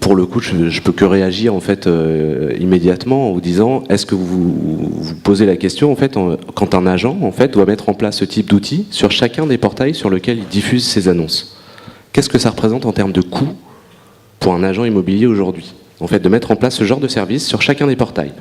pour le coup, je peux que réagir en fait immédiatement en vous disant, est-ce que vous posez la question en fait quand un agent en fait doit mettre en place ce type d'outil sur chacun des portails sur lesquels il diffuse ses annonces? Qu'est-ce que ça représente en termes de coût pour un agent immobilier aujourd'hui, en fait, de mettre en place ce genre de service sur chacun des portails,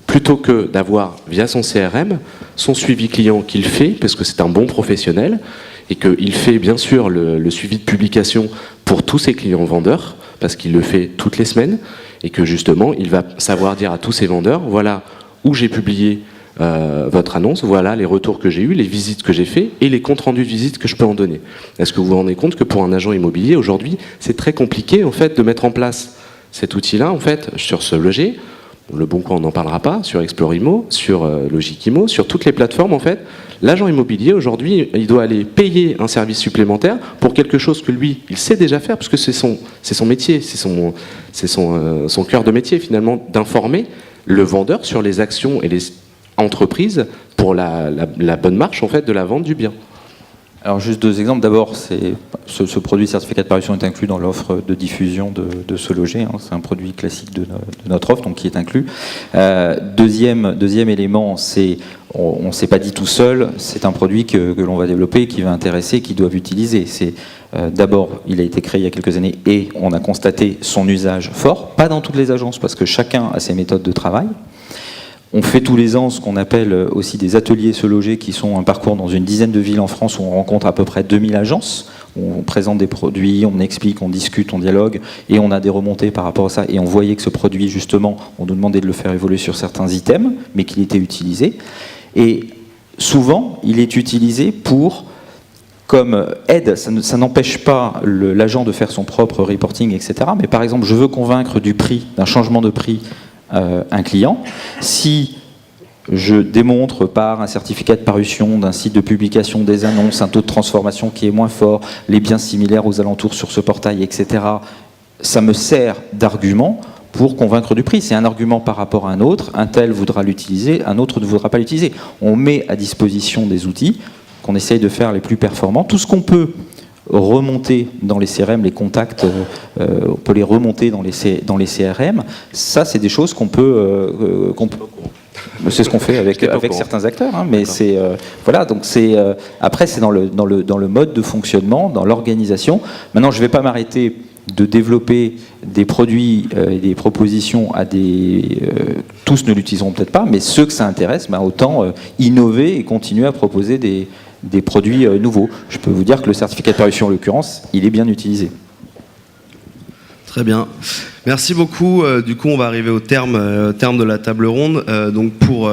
plutôt que d'avoir via son CRM son suivi client qu'il fait, parce que c'est un bon professionnel et qu'il fait bien sûr le suivi de publication pour tous ses clients vendeurs, parce qu'il le fait toutes les semaines, et que justement il va savoir dire à tous ses vendeurs, voilà où j'ai publié votre annonce, voilà les retours que j'ai eus, les visites que j'ai fait et les comptes rendus de visites que je peux en donner. Est-ce que vous vous rendez compte que pour un agent immobilier aujourd'hui, c'est très compliqué en fait de mettre en place cet outil-là en fait sur Ce Loger, Le Bon Coin on n'en parlera pas, sur Explore Immo, sur Logic-Immo, sur toutes les plateformes en fait. L'agent immobilier aujourd'hui, il doit aller payer un service supplémentaire pour quelque chose que lui, il sait déjà faire parce que c'est son métier, c'est son cœur de métier finalement d'informer le vendeur sur les actions et les entreprise pour la bonne marche en fait de la vente du bien. Alors juste deux exemples. D'abord, ce produit certificat de parution est inclus dans l'offre de diffusion de Ce Loger. C'est un produit classique de notre offre, donc qui est inclus. Deuxième élément, c'est on ne s'est pas dit tout seul. C'est un produit que l'on va développer, qui va intéresser, qui doivent utiliser. D'abord, il a été créé il y a quelques années et on a constaté son usage fort. Pas dans toutes les agences parce que chacun a ses méthodes de travail. On fait tous les ans ce qu'on appelle aussi des ateliers Se Loger, qui sont un parcours dans une dizaine de villes en France où on rencontre à peu près 2000 agences. On présente des produits, on explique, on discute, on dialogue, et on a des remontées par rapport à ça. Et on voyait que ce produit, justement, on nous demandait de le faire évoluer sur certains items, mais qu'il était utilisé. Et souvent, il est utilisé comme aide. Ça n'empêche pas l'agent de faire son propre reporting, etc. Mais par exemple, je veux convaincre du prix, d'un changement de prix, un client. Si je démontre par un certificat de parution d'un site de publication des annonces un taux de transformation qui est moins fort, les biens similaires aux alentours sur ce portail, etc., ça me sert d'argument pour convaincre du prix. C'est un argument par rapport à un autre, un tel voudra l'utiliser, un autre ne voudra pas l'utiliser. On met à disposition des outils qu'on essaye de faire les plus performants. Tout ce qu'on peut remonter dans les CRM, les contacts, on peut les remonter dans les CRM. Ça, c'est des choses qu'on peut c'est ce qu'on fait avec certains acteurs, hein, mais c'est voilà. Donc après c'est dans le mode de fonctionnement, dans l'organisation. Maintenant, je ne vais pas m'arrêter de développer des produits et des propositions à tous ne l'utiliseront peut-être pas, mais ceux que ça intéresse, autant innover et continuer à proposer des produits nouveaux. Je peux vous dire que le certificat de parution, en l'occurrence, il est bien utilisé. Très bien. Merci beaucoup. Du coup, on va arriver au terme de la table ronde. Donc, pour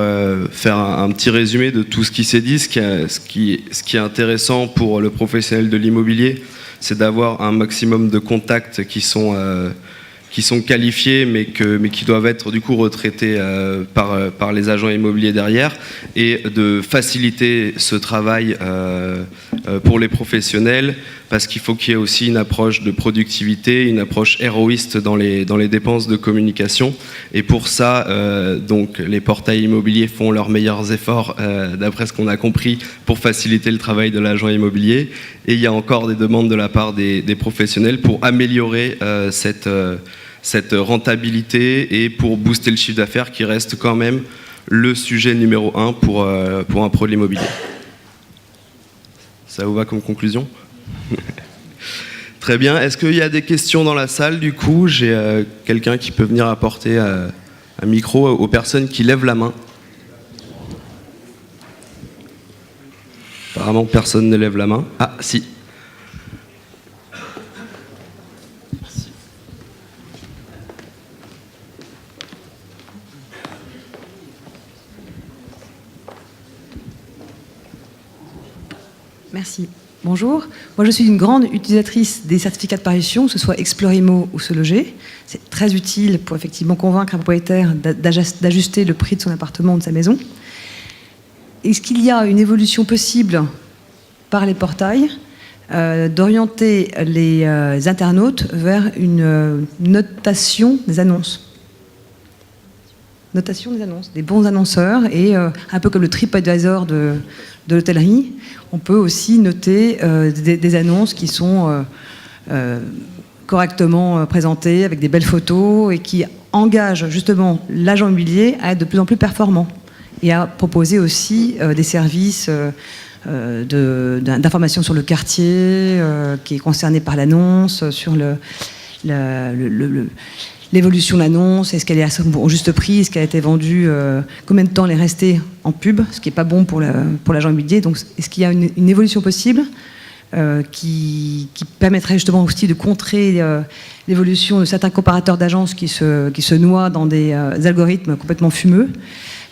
faire un petit résumé de tout ce qui s'est dit, ce qui est intéressant pour le professionnel de l'immobilier, c'est d'avoir un maximum de contacts qui sont qualifiés, mais qui doivent être du coup retraités par les agents immobiliers derrière, et de faciliter ce travail pour les professionnels, parce qu'il faut qu'il y ait aussi une approche de productivité, une approche héroïste dans les dépenses de communication. Et pour ça, donc, les portails immobiliers font leurs meilleurs efforts, d'après ce qu'on a compris, pour faciliter le travail de l'agent immobilier. Et il y a encore des demandes de la part des professionnels pour améliorer cette rentabilité et pour booster le chiffre d'affaires qui reste quand même le sujet numéro 1 pour un pro de l'immobilier. Ça vous va comme conclusion? Très bien. Est-ce qu'il y a des questions dans la salle? Du coup, j'ai quelqu'un qui peut venir apporter un micro aux personnes qui lèvent la main. Apparemment, personne ne lève la main. Ah, si. Merci. Bonjour. Moi, je suis une grande utilisatrice des certificats de parution, que ce soit Explorimo ou Se Loger. C'est très utile pour effectivement convaincre un propriétaire d'ajuster le prix de son appartement ou de sa maison. Est-ce qu'il y a une évolution possible par les portails d'orienter les internautes vers une notation des annonces? Notation des annonces, des bons annonceurs, et un peu comme le TripAdvisor de l'hôtellerie, on peut aussi noter des annonces qui sont correctement présentées, avec des belles photos, et qui engagent justement l'agent immobilier à être de plus en plus performant, et à proposer aussi des services d'information sur le quartier qui est concerné par l'annonce, sur l'évolution de l'annonce, est-ce qu'elle est au juste prix, est-ce qu'elle a été vendue, combien de temps elle est restée en pub, ce qui n'est pas bon pour l'agent immobilier. Donc, est-ce qu'il y a une évolution possible qui permettrait justement aussi de contrer l'évolution de certains comparateurs d'agences qui se noient dans des algorithmes complètement fumeux?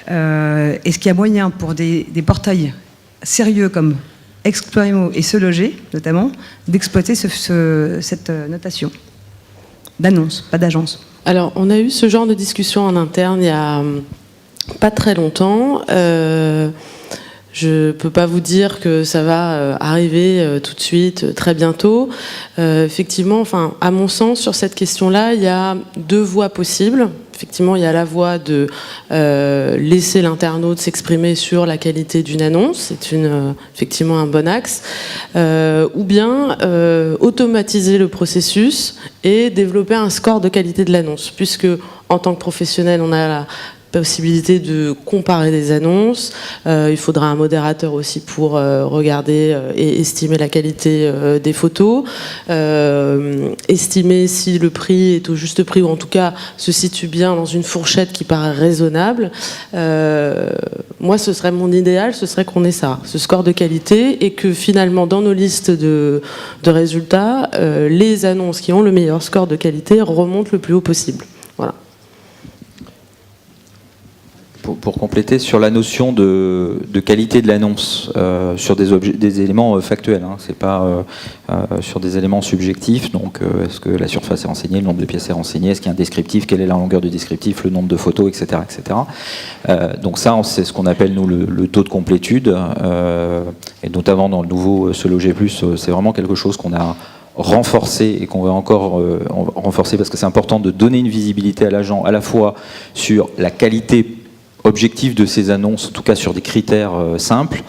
Est-ce qu'il y a moyen pour des portails sérieux comme Explorimo et Se Loger, notamment, d'exploiter cette notation d'annonce, pas d'agence? Alors, on a eu ce genre de discussion en interne il y a pas très longtemps. Je peux pas vous dire que ça va arriver tout de suite, très bientôt. Effectivement, enfin, à mon sens, sur cette question-là, il y a deux voies possibles. Effectivement, il y a la voie de laisser l'internaute s'exprimer sur la qualité d'une annonce, c'est effectivement un bon axe, ou bien automatiser le processus et développer un score de qualité de l'annonce, puisque en tant que professionnel, on a la possibilité de comparer des annonces. Il faudra un modérateur aussi pour regarder et estimer la qualité des photos, estimer si le prix est au juste prix, ou en tout cas se situe bien dans une fourchette qui paraît raisonnable. Moi, ce serait mon idéal, ce serait qu'on ait ça, ce score de qualité, et que finalement, dans nos listes de résultats, les annonces qui ont le meilleur score de qualité remontent le plus haut possible. Voilà. Pour compléter sur la notion de qualité de l'annonce, sur des éléments factuels, hein, c'est pas sur des éléments subjectifs. Donc, est-ce que la surface est renseignée, le nombre de pièces est renseigné, est-ce qu'il y a un descriptif, quelle est la longueur du descriptif, le nombre de photos, etc., etc. Donc ça, c'est ce qu'on appelle nous le taux de complétude, et notamment dans le nouveau Se Loger Plus, c'est vraiment quelque chose qu'on a renforcer et qu'on va encore renforcer, parce que c'est important de donner une visibilité à l'agent à la fois sur la qualité objectif de ces annonces, en tout cas sur des critères simples,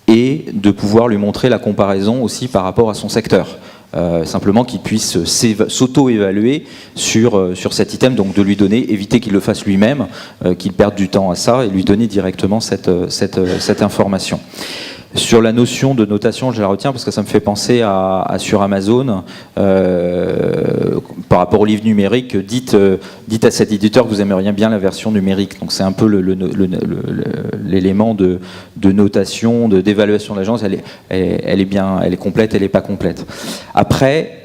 et de pouvoir lui montrer la comparaison aussi par rapport à son secteur. Simplement qu'il puisse s'auto-évaluer sur cet item, donc de lui donner, éviter qu'il le fasse lui-même, qu'il perde du temps à ça, et lui donner directement cette information. Sur la notion de notation, je la retiens parce que ça me fait penser à sur Amazon, par rapport au livre numérique, dites à cet éditeur que vous aimeriez bien la version numérique. Donc c'est un peu l'élément de notation, d'évaluation de l'agence. Elle est bien, elle est complète, elle n'est pas complète. Après,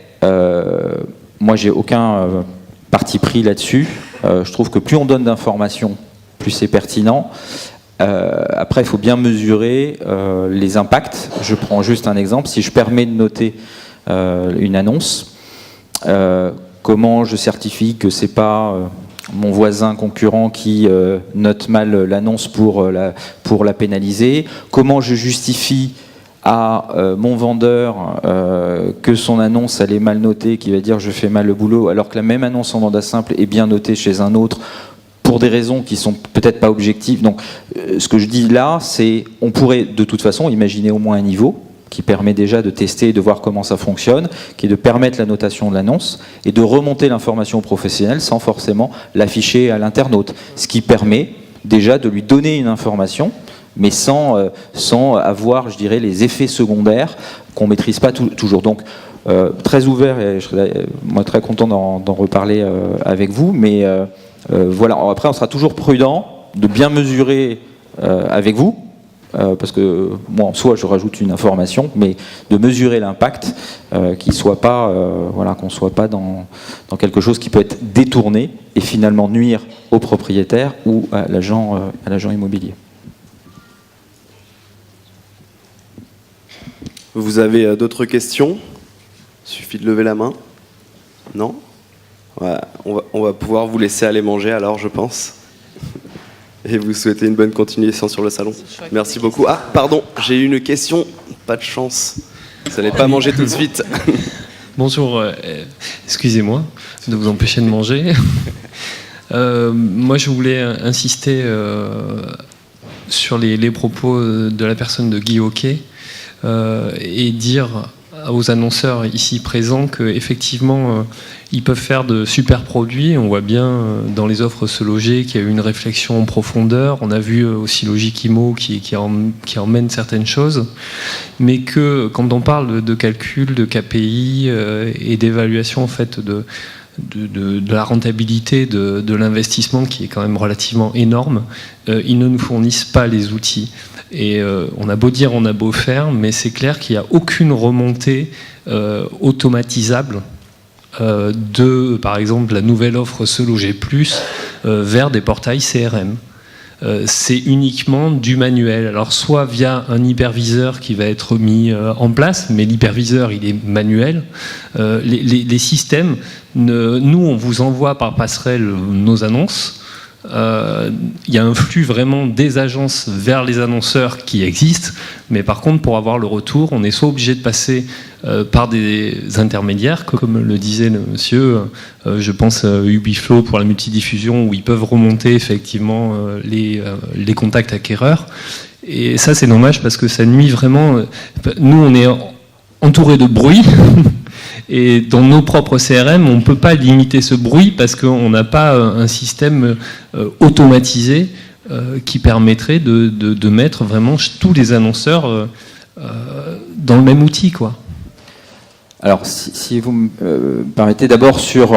moi j'ai aucun parti pris là-dessus. Je trouve que plus on donne d'informations, plus c'est pertinent. Après, il faut bien mesurer les impacts. Je prends juste un exemple. Si je permets de noter une annonce, comment je certifie que c'est pas mon voisin concurrent qui note mal l'annonce pour la pénaliser? Comment je justifie à mon vendeur que son annonce elle est mal notée, qui va dire je fais mal le boulot, alors que la même annonce en mandat simple est bien notée chez un autre pour des raisons qui sont peut-être pas objectives. Donc ce que je dis là, c'est on pourrait de toute façon imaginer au moins un niveau qui permet déjà de tester et de voir comment ça fonctionne, qui est de permettre la notation de l'annonce et de remonter l'information professionnelle sans forcément l'afficher à l'internaute, ce qui permet déjà de lui donner une information, mais sans avoir, je dirais, les effets secondaires qu'on ne maîtrise pas toujours. Donc, très ouvert, et je serais moi très content d'en reparler avec vous, mais voilà. Après, on sera toujours prudent de bien mesurer avec vous, parce que moi, en soi, je rajoute une information, mais de mesurer l'impact, qu'il soit pas, voilà, qu'on ne soit pas dans quelque chose qui peut être détourné et finalement nuire au propriétaire ou à l'agent immobilier. Vous avez d'autres questions? Il suffit de lever la main. Non? Voilà, on va pouvoir vous laisser aller manger alors, je pense. Et vous souhaitez une bonne continuation sur le salon. Merci beaucoup. Ah, pardon, j'ai une question. Pas de chance. Vous n'allez pas manger tout de suite. Bonjour, excusez-moi de vous empêcher de manger. Moi, je voulais insister sur les propos de la personne de Guy Hockey et dire aux annonceurs ici présents qu'effectivement, ils peuvent faire de super produits. On voit bien dans les offres Se Loger qu'il y a eu une réflexion en profondeur. On a vu aussi Logic Immo qui emmène certaines choses. Mais que quand on parle de calcul, de KPI et d'évaluation en fait de la rentabilité de l'investissement qui est quand même relativement énorme, ils ne nous fournissent pas les outils. Et on a beau dire, on a beau faire, mais c'est clair qu'il n'y a aucune remontée automatisable de, par exemple, la nouvelle offre Se Loger Plus vers des portails CRM. C'est uniquement du manuel. Alors soit via un hyperviseur qui va être mis en place, mais l'hyperviseur il est manuel. Les systèmes, nous on vous envoie par passerelle nos annonces. Il y a un flux vraiment des agences vers les annonceurs qui existent, mais par contre pour avoir le retour, on est soit obligé de passer par des intermédiaires, comme le disait le monsieur, je pense à Ubiflow pour la multidiffusion, où ils peuvent remonter effectivement les contacts acquéreurs. Et ça c'est dommage parce que ça nuit vraiment. Nous on est entouré de bruit. Et dans nos propres CRM, on ne peut pas limiter ce bruit parce qu'on n'a pas un système automatisé qui permettrait de mettre vraiment tous les annonceurs dans le même outil, quoi. Alors, si vous me permettez, d'abord sur,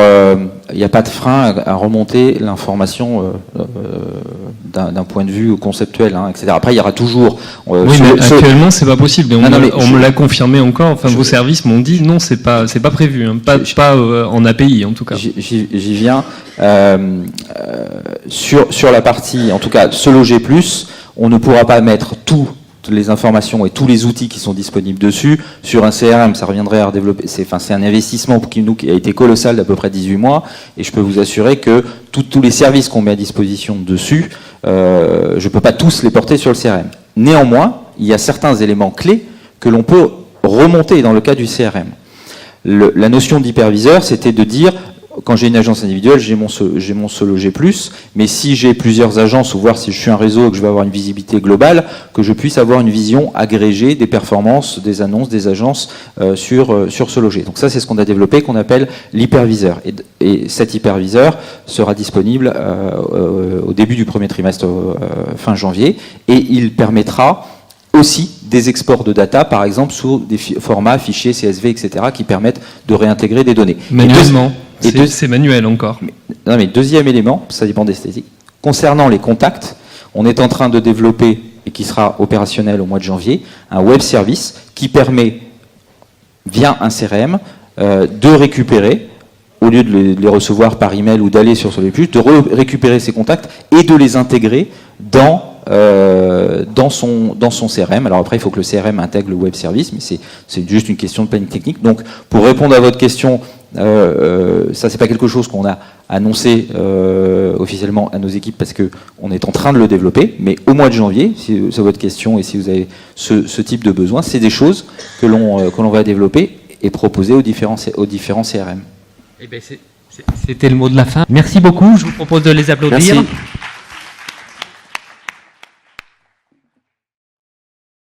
il n'y a pas de frein à remonter l'information d'un point de vue conceptuel, hein, etc. Après, il y aura toujours. Oui, mais actuellement, c'est pas possible. Et on me l'a confirmé encore. Enfin, vos services m'ont dit non, c'est pas prévu, hein, pas en API en tout cas. J'y viens. Sur la partie, en tout cas, Se Loger Plus, on ne pourra pas mettre toutes les informations et tous les outils qui sont disponibles dessus. Sur un CRM, ça reviendrait à redévelopper. C'est un investissement qui a été colossal d'à peu près 18 mois. Et je peux vous assurer que tous les services qu'on met à disposition dessus, je ne peux pas tous les porter sur le CRM. Néanmoins, il y a certains éléments clés que l'on peut remonter dans le cas du CRM. La notion d'hyperviseur, c'était de dire, quand j'ai une agence individuelle, j'ai mon Se Loger Plus, mais si j'ai plusieurs agences, ou voir si je suis un réseau et que je vais avoir une visibilité globale, que je puisse avoir une vision agrégée des performances, des annonces, des agences sur Se Loger. Donc ça, c'est ce qu'on a développé, qu'on appelle l'hyperviseur. Et cet hyperviseur sera disponible au début du premier trimestre, fin janvier, et il permettra aussi des exports de data, par exemple, sous des formats, fichiers, CSV, etc., qui permettent de réintégrer des données. Manuellement. C'est manuel encore. Mais deuxième élément, ça dépend d'esthétique. Concernant les contacts, on est en train de développer, et qui sera opérationnel au mois de janvier, un web service qui permet, via un CRM, de récupérer au lieu de les recevoir par email ou d'aller sur les puces, de récupérer ces contacts et de les intégrer dans son CRM. Alors après, il faut que le CRM intègre le web service, mais c'est juste une question de planning technique. Donc, pour répondre à votre question, ça, c'est pas quelque chose qu'on a annoncé officiellement à nos équipes parce qu'on est en train de le développer, mais au mois de janvier, si c'est votre question et si vous avez ce type de besoin, c'est des choses que l'on va développer et proposer aux différents CRM. Eh bien, c'était le mot de la fin. Merci beaucoup. Je vous propose de les applaudir. Merci.